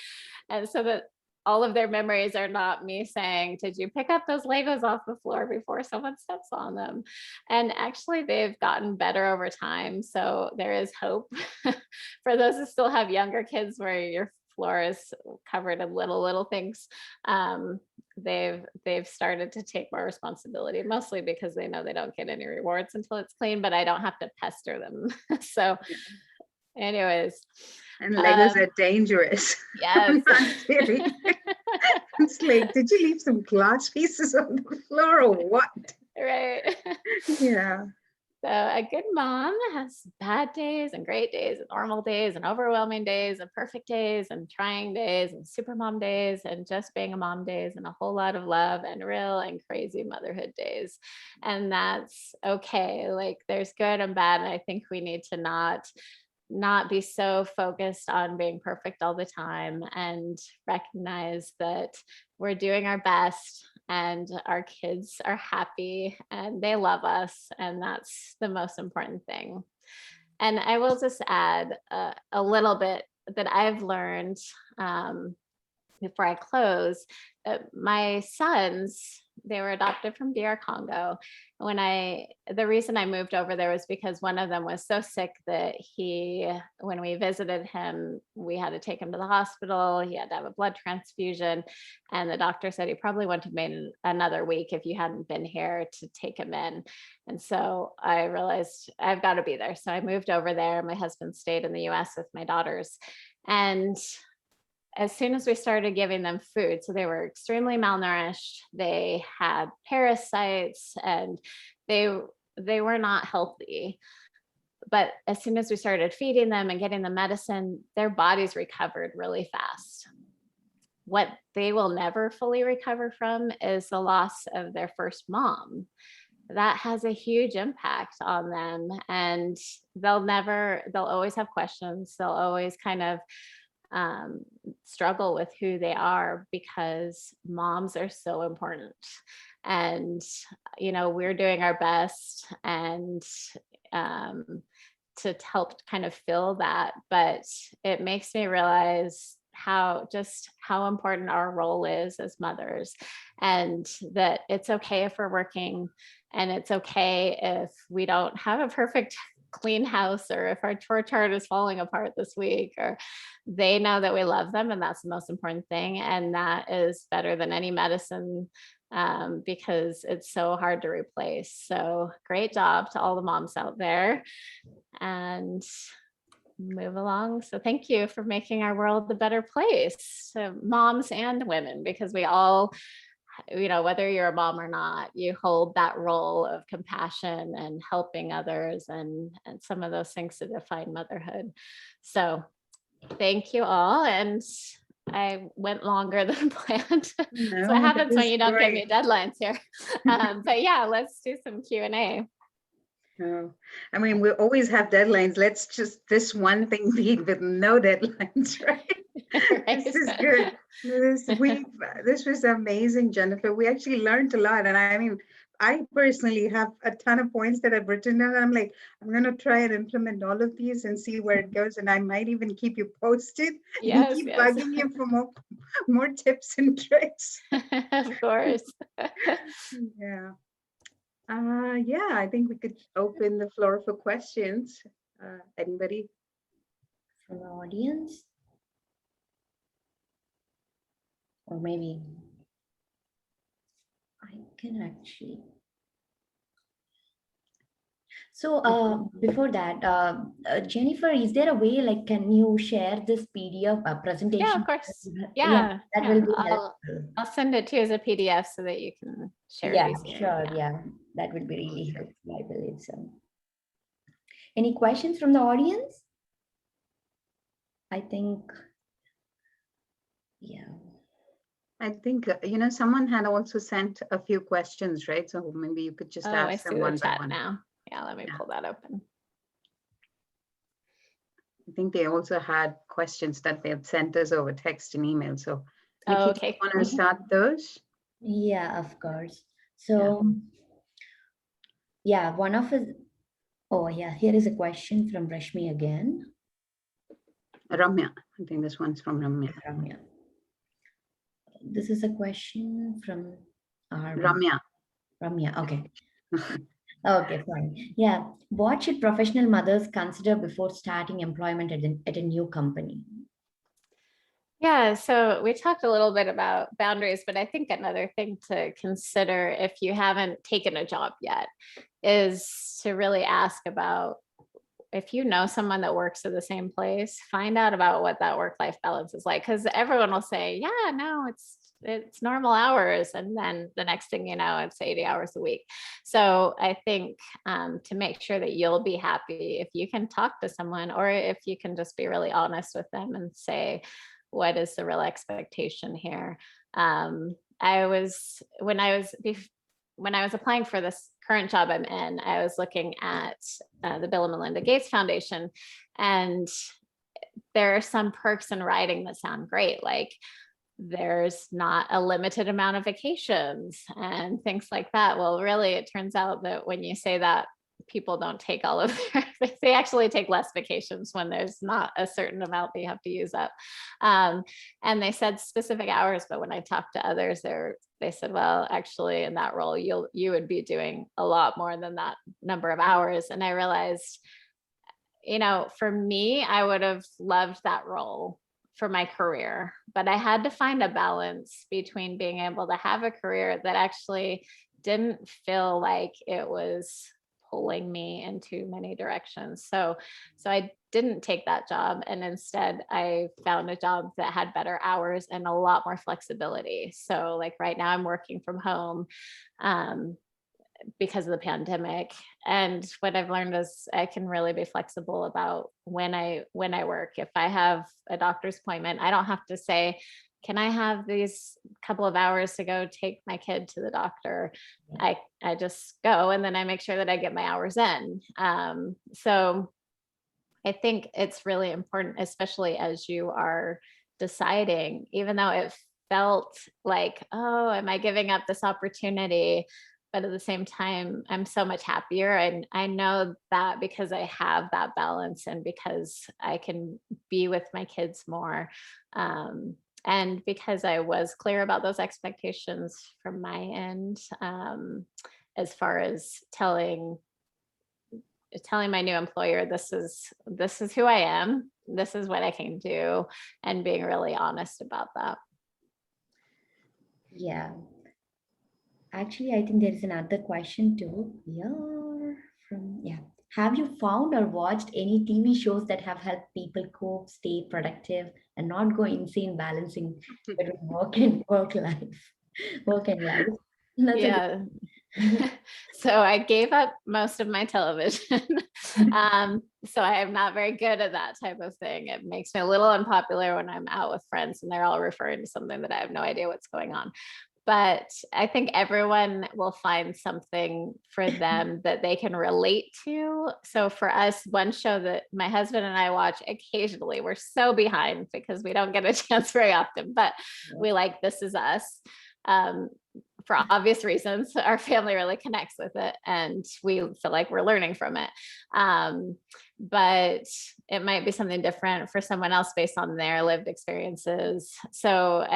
Speaker 2: And so that all of their memories are not me saying, did you pick up those Legos off the floor before someone steps on them? And actually they've gotten better over time. So there is hope for those who still have younger kids where you're floor is covered in little things, they've started to take more responsibility, mostly because they know they don't get any rewards until it's clean, but I don't have to pester them. So anyways.
Speaker 1: And Legos are dangerous.
Speaker 2: Yes.
Speaker 1: I'm kidding. It's like, did you leave some glass pieces on the floor or what?
Speaker 2: Right.
Speaker 1: Yeah.
Speaker 2: So a good mom has bad days and great days and normal days and overwhelming days and perfect days and trying days and super mom days and just being a mom days and a whole lot of love and real and crazy motherhood days. And that's okay. Like there's good and bad. And I think we need to not be so focused on being perfect all the time and recognize that we're doing our best and our kids are happy and they love us. And that's the most important thing. And I will just add a little bit that I've learned before I close. My sons, they were adopted from DR Congo. The reason I moved over there was because one of them was so sick that when we visited him, we had to take him to the hospital. He had to have a blood transfusion. And the doctor said he probably wouldn't have made another week if you hadn't been here to take him in. And so I realized I've got to be there. So I moved over there. My husband stayed in the US with my daughters. And as soon as we started giving them food, so they were extremely malnourished, they had parasites and they were not healthy. But as soon as we started feeding them and getting them medicine, their bodies recovered really fast. What they will never fully recover from is the loss of their first mom. That has a huge impact on them, and they'll always have questions. They'll always kind of struggle with who they are because moms are so important. And, we're doing our best and to help kind of fill that. But it makes me realize how important our role is as mothers, and that it's okay if we're working, and it's okay if we don't have a perfect clean house, or if our chore chart is falling apart this week, or they know that we love them, and that's the most important thing. And that is better than any medicine, because it's so hard to replace. So great job to all the moms out there, and move along. So thank you for making our world a better place, so moms and women, because we all, whether you're a mom or not, you hold that role of compassion and helping others, and some of those things that define motherhood. So thank you all. And I went longer than planned.
Speaker 1: No,
Speaker 2: So what happens when you don't give
Speaker 1: great.
Speaker 2: me deadlines here? But yeah, let's do some Q&A.
Speaker 1: No, I mean, we always have deadlines. Let's just this one thing be with no deadlines, right?
Speaker 2: Right.
Speaker 1: This is good. This was amazing, Jennefer. We actually learned a lot. And I mean, I personally have a ton of points that I've written down. I'm like, I'm going to try and implement all of these and see where it goes. And I might even keep you posted and keep bugging you for more tips and tricks.
Speaker 2: Of course.
Speaker 1: Yeah. Yeah, I think we could open the floor for questions. Anybody?
Speaker 3: From the audience? Or maybe I can actually. So before that, Jennefer, is there a way, like, can you share this PDF presentation?
Speaker 2: Yeah, of course.
Speaker 3: That will be helpful.
Speaker 2: I'll send it to you as a PDF so that you can share it easily.
Speaker 3: Sure. Yeah, that would be really helpful, I believe so. Any questions from the audience? I think, yeah.
Speaker 1: I think, someone had also sent a few questions, right? So maybe you could just ask them one by one.
Speaker 2: Now. Yeah, let me pull that open.
Speaker 1: I think they also had questions that they had sent us over text and email. So
Speaker 2: okay.
Speaker 1: Want to start those?
Speaker 3: Yeah, of course. So yeah, one of his, here is a question from Rashmi again.
Speaker 1: Ramya, I think this one's from Ramya.
Speaker 3: This is a question from
Speaker 1: Ramya.
Speaker 3: Okay. Okay, fine. Yeah. What should professional mothers consider before starting employment at a new company?
Speaker 2: Yeah, so we talked a little bit about boundaries, but I think another thing to consider if you haven't taken a job yet is to really ask about, if you know someone that works at the same place, find out about what that work-life balance is like. Because everyone will say, yeah, no, it's normal hours. And then the next thing you know, it's 80 hours a week. So I think to make sure that you'll be happy, if you can talk to someone, or if you can just be really honest with them and say, what is the real expectation here? I was, when I was applying for this current job I'm in, I was looking at the Bill and Melinda Gates Foundation, and there are some perks in writing that sound great, like there's not a limited amount of vacations and things like that. Well, really, it turns out that when you say that, people don't take all of their, they actually take less vacations when there's not a certain amount that you have to use up. And they said specific hours, but when I talked to others, they said, well, actually in that role, you would be doing a lot more than that number of hours. And I realized, for me, I would have loved that role for my career, but I had to find a balance between being able to have a career that actually didn't feel like it was pulling me in too many directions. So I didn't take that job, and instead I found a job that had better hours and a lot more flexibility. So like right now I'm working from home because of the pandemic. And what I've learned is I can really be flexible about when I work. If I have a doctor's appointment, I don't have to say, can I have these couple of hours to go take my kid to the doctor? I just go, and then I make sure that I get my hours in. So I think it's really important, especially as you are deciding, even though it felt like, oh, am I giving up this opportunity? But at the same time, I'm so much happier. And I know that because I have that balance and because I can be with my kids more. And because I was clear about those expectations from my end, as far as telling my new employer, this is who I am, this is what I can do, and being really honest about that.
Speaker 3: Yeah. Actually, I think there is another question too. Yeah. Have you found or watched any TV shows that have helped people cope, stay productive, and not go insane balancing between work and life? That's a
Speaker 2: Yeah. So I gave up most of my television. So I am not very good at that type of thing. It makes me a little unpopular when I'm out with friends and they're all referring to something that I have no idea what's going on. But I think everyone will find something for them that they can relate to. So for us, one show that my husband and I watch occasionally, we're so behind because we don't get a chance very often, but we like This Is Us. For obvious reasons, our family really connects with it and we feel like we're learning from it. But it might be something different for someone else based on their lived experiences. So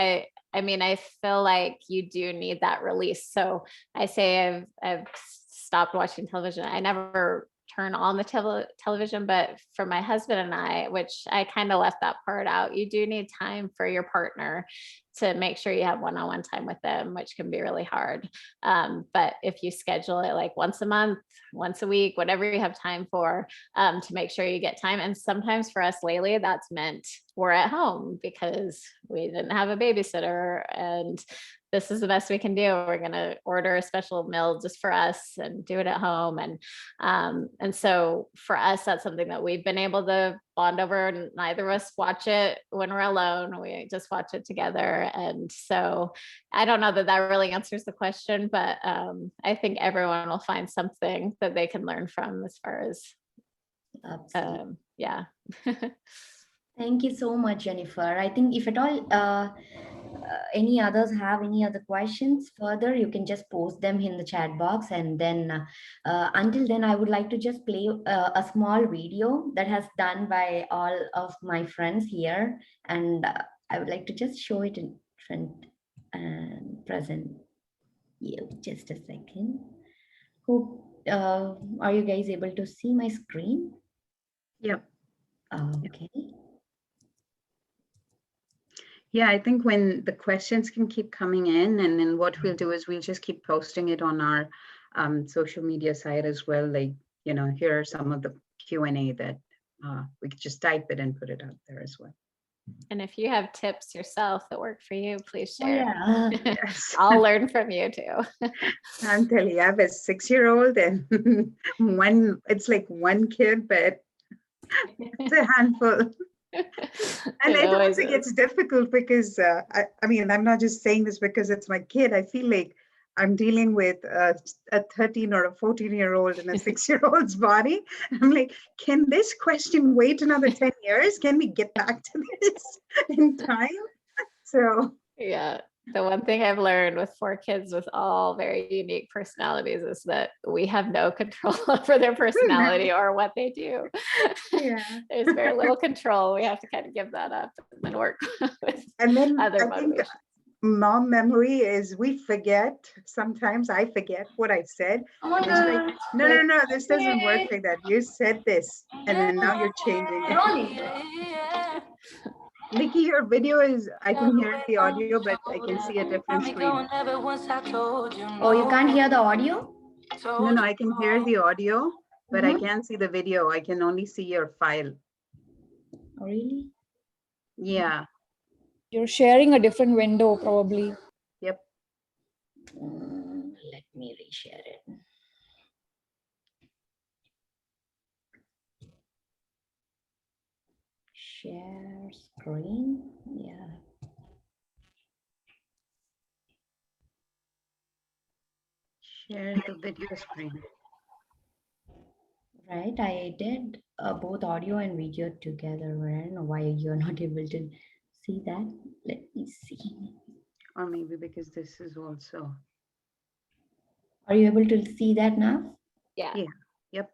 Speaker 2: I mean, I feel like you do need that release. So I say I've stopped watching television. I never turn on the television, but for my husband and I, which I kind of left that part out, you do need time for your partner to make sure you have one-on-one time with them, which can be really hard. But if you schedule it like once a month, once a week, whatever you have time for, to make sure you get time. And sometimes for us lately, that's meant we're at home because we didn't have a babysitter and this is the best we can do. We're going to order a special meal just for us and do it at home. And so for us, that's something that we've been able to bond over, and neither of us watch it when we're alone. We just watch it together. And so I don't know that that really answers the question, but I think everyone will find something that they can learn from as far as, yeah.
Speaker 3: Thank you so much, Jennefer. I think if at all any others have any other questions further, you can just post them in the chat box. And then until then, I would like to just play a small video that has done by all of my friends here. And I would like to just show it in front and present you. Just a second. Hope, are you guys able to see my screen?
Speaker 1: Yep.
Speaker 3: Okay.
Speaker 1: Yeah, I think when the questions can keep coming in, and then what we'll do is we'll just keep posting it on our social media site as well. Like, here are some of the Q&A that we could just type it and put it out there as well.
Speaker 2: And if you have tips yourself that work for you, please
Speaker 3: Oh,
Speaker 2: share.
Speaker 3: yeah.
Speaker 1: Yes.
Speaker 2: I'll learn from you too.
Speaker 1: I'm telling you, I have a 6-year-old and it's like one kid, but it's a handful. And it also gets difficult because, I mean, I'm not just saying this because it's my kid. I feel like I'm dealing with a 13 or a 14-year-old in a 6-year-old's body. I'm like, can this question wait another 10 years? Can we get back to this in time? So
Speaker 2: Yeah. The one thing I've learned with 4 kids with all very unique personalities is that we have no control over their personality or what they do.
Speaker 1: yeah.
Speaker 2: There's very little control. We have to kind of give that up and then work with
Speaker 1: And then
Speaker 2: other
Speaker 1: I think
Speaker 2: motivations.
Speaker 1: mom memory is we forget. Sometimes I forget what I said.
Speaker 3: Oh my
Speaker 1: And it's like,
Speaker 3: God.
Speaker 1: no, this doesn't work like that. You said this, and then now you're changing it.
Speaker 3: Rolling.
Speaker 1: Nikki, your video is, I can hear the audio, but I can see a different screen.
Speaker 3: Oh, you can't hear the audio?
Speaker 1: No, I can hear the audio, but I
Speaker 3: Mhm.
Speaker 1: can't see the video. I can only see your file.
Speaker 3: Oh, really?
Speaker 1: Yeah.
Speaker 4: You're sharing a different window, probably.
Speaker 1: Yep.
Speaker 3: Let me reshare it. Share screen. Yeah.
Speaker 1: Share the video screen.
Speaker 3: Right. I did both audio and video together. I don't know why you're not able to see that. Let me see.
Speaker 1: Or maybe because this is also.
Speaker 3: Are you able to see that now?
Speaker 2: Yeah.
Speaker 1: Yeah. Yep.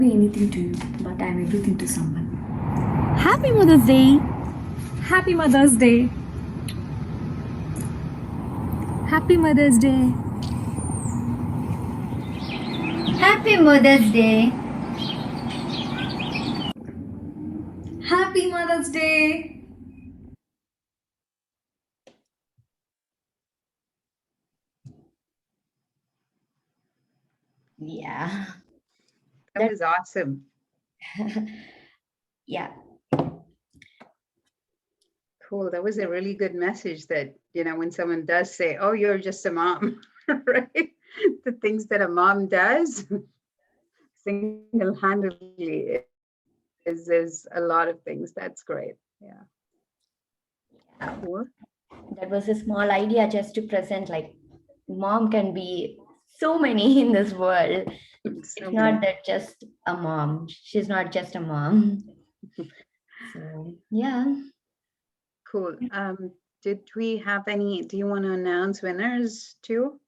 Speaker 5: Anything to you, but I'm everything to someone. Happy Mother's Day! Happy Mother's Day! Happy Mother's Day!
Speaker 3: Happy Mother's Day.
Speaker 5: Happy Mother's Day!
Speaker 3: Yeah.
Speaker 1: That was awesome.
Speaker 3: Yeah.
Speaker 1: Cool. That was a really good message that, when someone does say, oh, you're just a mom, right? The things that a mom does single-handedly there's a lot of things. That's great. Yeah. Cool.
Speaker 3: That was a small idea just to present like mom can be so many in this world. It's
Speaker 1: So
Speaker 3: not that just a mom. She's not just a mom. So yeah.
Speaker 1: cool. Did we have any, do you want to announce winners too?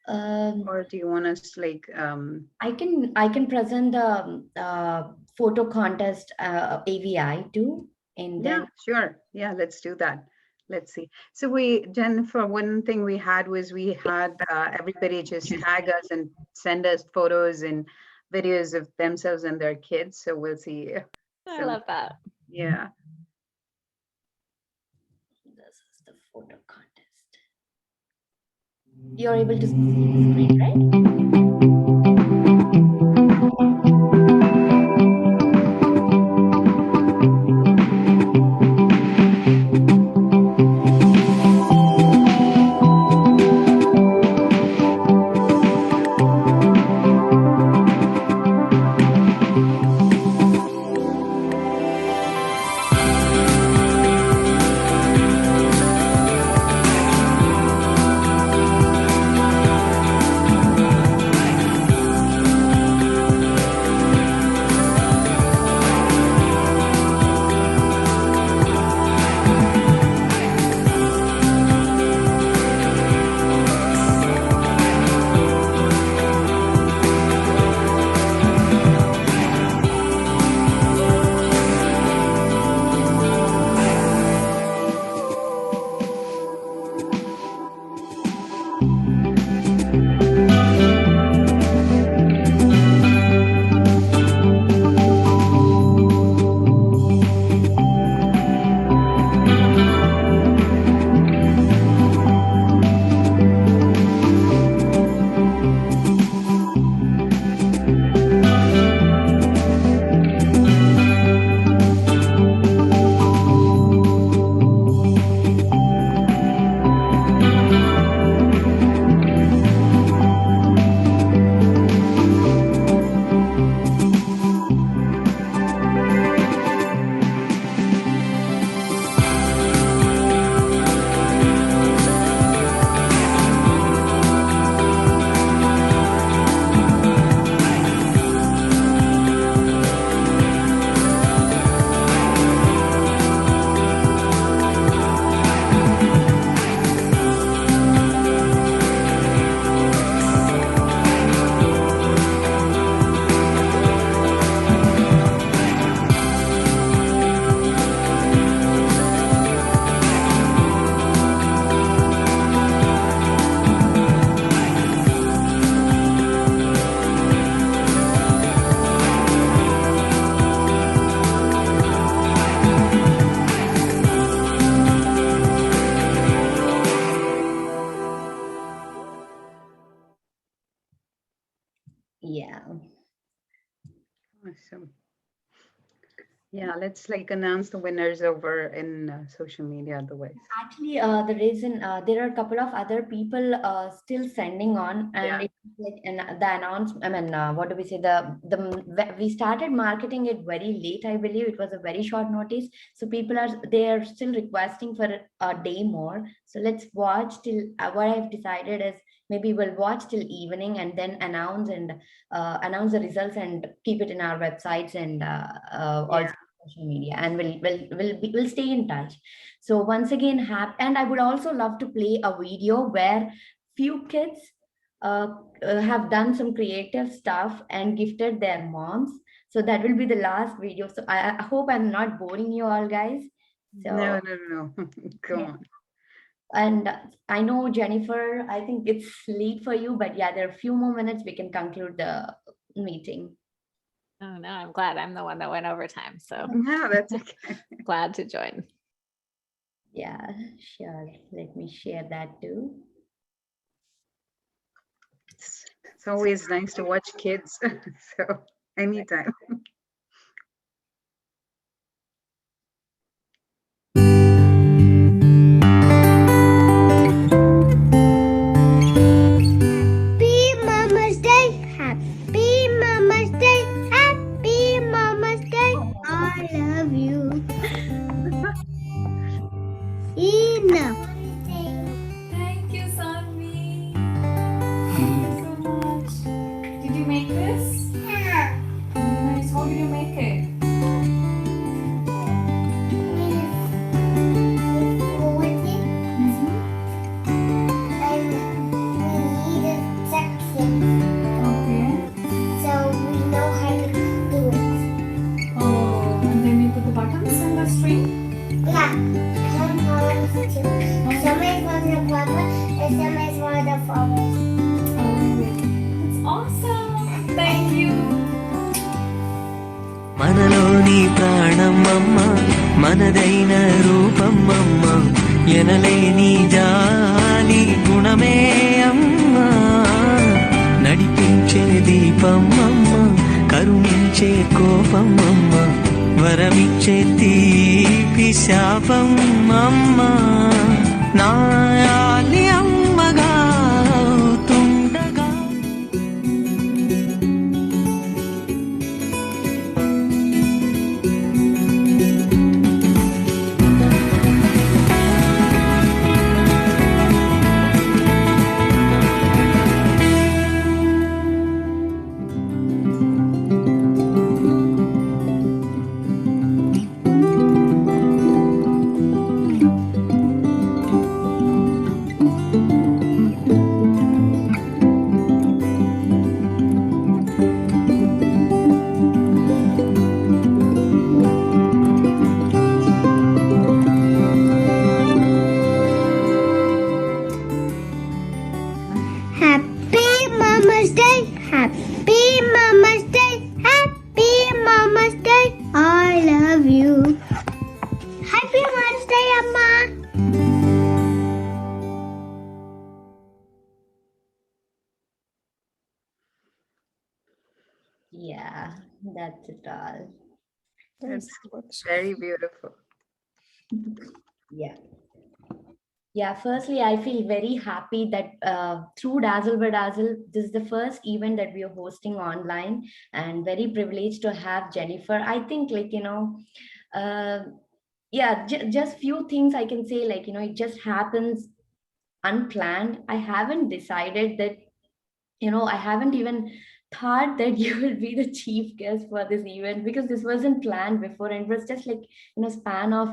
Speaker 1: Or do you want us like
Speaker 3: I can present the photo contest AVI too, and
Speaker 1: yeah,
Speaker 3: then
Speaker 1: sure. Yeah, let's do that. Let's see. So Jennifer, one thing we had was we had everybody just tag us and send us photos and videos of themselves and their kids. So we'll see.
Speaker 2: I love that.
Speaker 1: Yeah.
Speaker 3: this is the photo contest. You're able to see the screen, right? Yeah.
Speaker 1: Awesome. Yeah, let's like announce the winners over in social media otherwise.
Speaker 3: Actually, the reason there are a couple of other people still sending on, and
Speaker 1: Yeah.
Speaker 3: it's like the announcement. I mean, what do we say? We started marketing it very late. I believe it was a very short notice, so people are still requesting for a day more. So let's watch till what I've decided is maybe we'll watch till evening and then announce the results and keep it in our websites and also social media, and we'll stay in touch. So once again, and I would also love to play a video where few kids have done some creative stuff and gifted their moms. So that will be the last video. So I hope I'm not boring you all, guys. So
Speaker 1: No. Go
Speaker 3: yeah.
Speaker 1: on.
Speaker 3: And I know, Jennifer, I think it's late for you, but yeah, there are a few more minutes we can conclude the meeting.
Speaker 2: Oh no, I'm glad I'm the one that went overtime. So
Speaker 1: No, that's okay.
Speaker 2: glad to join.
Speaker 3: Yeah, sure. Let me share that too.
Speaker 1: It's always nice to watch kids. So anytime.
Speaker 6: Happy Mama's Day, Happy Mama's Day, Happy Mama's Day.
Speaker 5: so much. Did you make this? Yeah. Nice. How did you make it? Okay.
Speaker 6: So we know how to do it.
Speaker 5: Oh, and then you put the buttons in the string?
Speaker 6: Yeah. Some flowers too. Some is for the papa and some is for the flowers.
Speaker 5: It's awesome. Thank you.
Speaker 7: మనలోని ప్రాణమమ్మ మనదైన రూపమమ్మ ఎనలేని జాలి గుణమే అమ్మ నడిపించే దీపమమ్మ కరుణించే కోపమమ్మ వరమిచ్చే తీపి శాపమమ్మ నాయాలి అమ్మగా అవుతుండగా
Speaker 6: Happy Mama's Day. Happy Mama's Day. Happy Mama's Day. I love you. Happy Mother's Day, Amma.
Speaker 3: Yeah, that's it all.
Speaker 1: It's very beautiful.
Speaker 3: Yeah. Yeah, firstly, I feel very happy that through Dazzle by Dazzle, this is the first event that we are hosting online, and very privileged to have Jennefer. I think, like, yeah, just few things I can say, like, it just happens unplanned. I haven't decided that, I haven't even thought that you will be the chief guest for this event, because this wasn't planned before, and it was just like, span of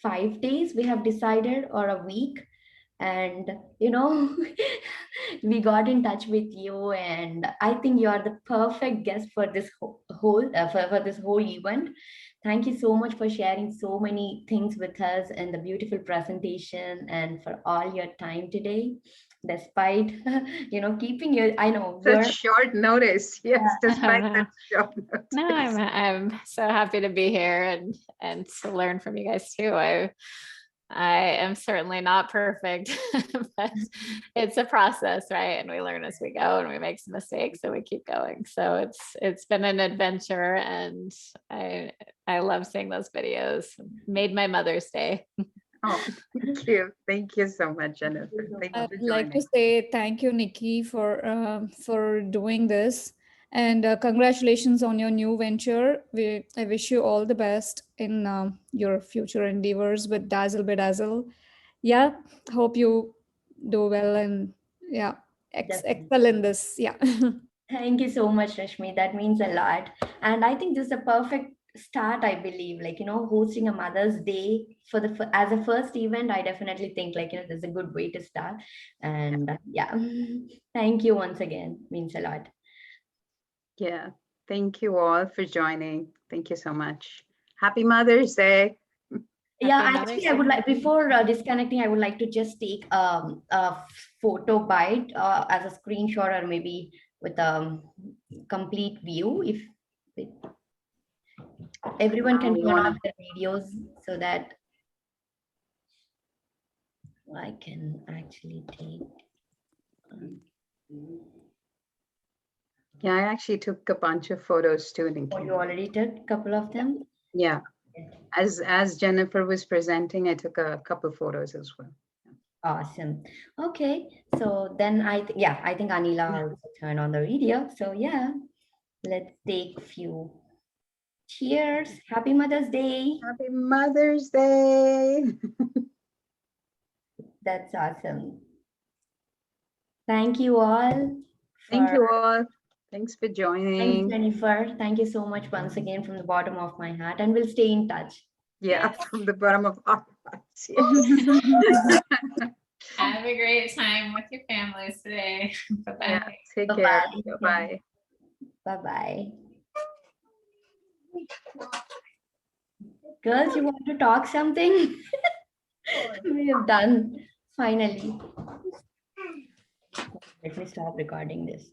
Speaker 3: 5 days we have decided, or a week. And we got in touch with you, and I think you are the perfect guest for this for this whole event. Thank you so much for sharing so many things with us and the beautiful presentation, and for all your time today, despite keeping your, I know
Speaker 1: Such short notice. Yes, despite that short notice.
Speaker 2: No, I'm so happy to be here and to learn from you guys too. I am certainly not perfect, but it's a process, right? And we learn as we go, and we make some mistakes, and we keep going. So it's been an adventure, and I love seeing those videos. Made my Mother's Day.
Speaker 1: Oh, thank you. Thank you so much, Jennefer. Thank you
Speaker 4: I'd
Speaker 1: for
Speaker 4: like to
Speaker 1: joining.
Speaker 4: say thank you, Nikki, for doing this, and congratulations on your new venture. I wish you all the best in your future endeavors with Dazzle by Dazzle. Yeah, hope you do well, and yeah,
Speaker 3: Definitely.
Speaker 4: excel in this. Yeah.
Speaker 3: Thank you so much, Rashmi. That means a lot. And I think this is a perfect start, I believe, like, hosting a Mother's Day as a first event. I definitely think, like, this is a good way to start. And yeah, thank you once again. Means a lot.
Speaker 1: Yeah. Thank you all for joining. Thank you so much. Happy Mother's Day.
Speaker 3: Yeah,
Speaker 2: Happy Mother's
Speaker 3: actually, I would
Speaker 2: Day.
Speaker 3: like, before disconnecting, I would like to just take a photo bite as a screenshot, or maybe with a complete view, if everyone can turn on their videos, so that I can actually take.
Speaker 1: Yeah, I actually took a bunch of photos too, Nikki.
Speaker 3: Oh, you already took a couple of them?
Speaker 1: Yeah. As Jennefer was presenting, I took a couple photos as well.
Speaker 3: Awesome. Okay, so then I think Anila will turn on the video. So yeah, let's take a few. Cheers. Happy Mother's Day.
Speaker 1: Happy Mother's Day.
Speaker 3: That's awesome. Thank you all.
Speaker 1: Thank you all. Thanks for joining.
Speaker 3: Thanks, Jennefer. Thank you so much once again from the bottom of my heart, and we'll stay in touch.
Speaker 1: Yeah, from the bottom of our hearts. Yes.
Speaker 2: Have a great time with your families today. Bye-bye.
Speaker 1: Yeah, take care.
Speaker 3: Bye-bye.
Speaker 1: Bye.
Speaker 3: Bye-bye. Girls, you want to talk something? We have done, finally. Let me stop recording this.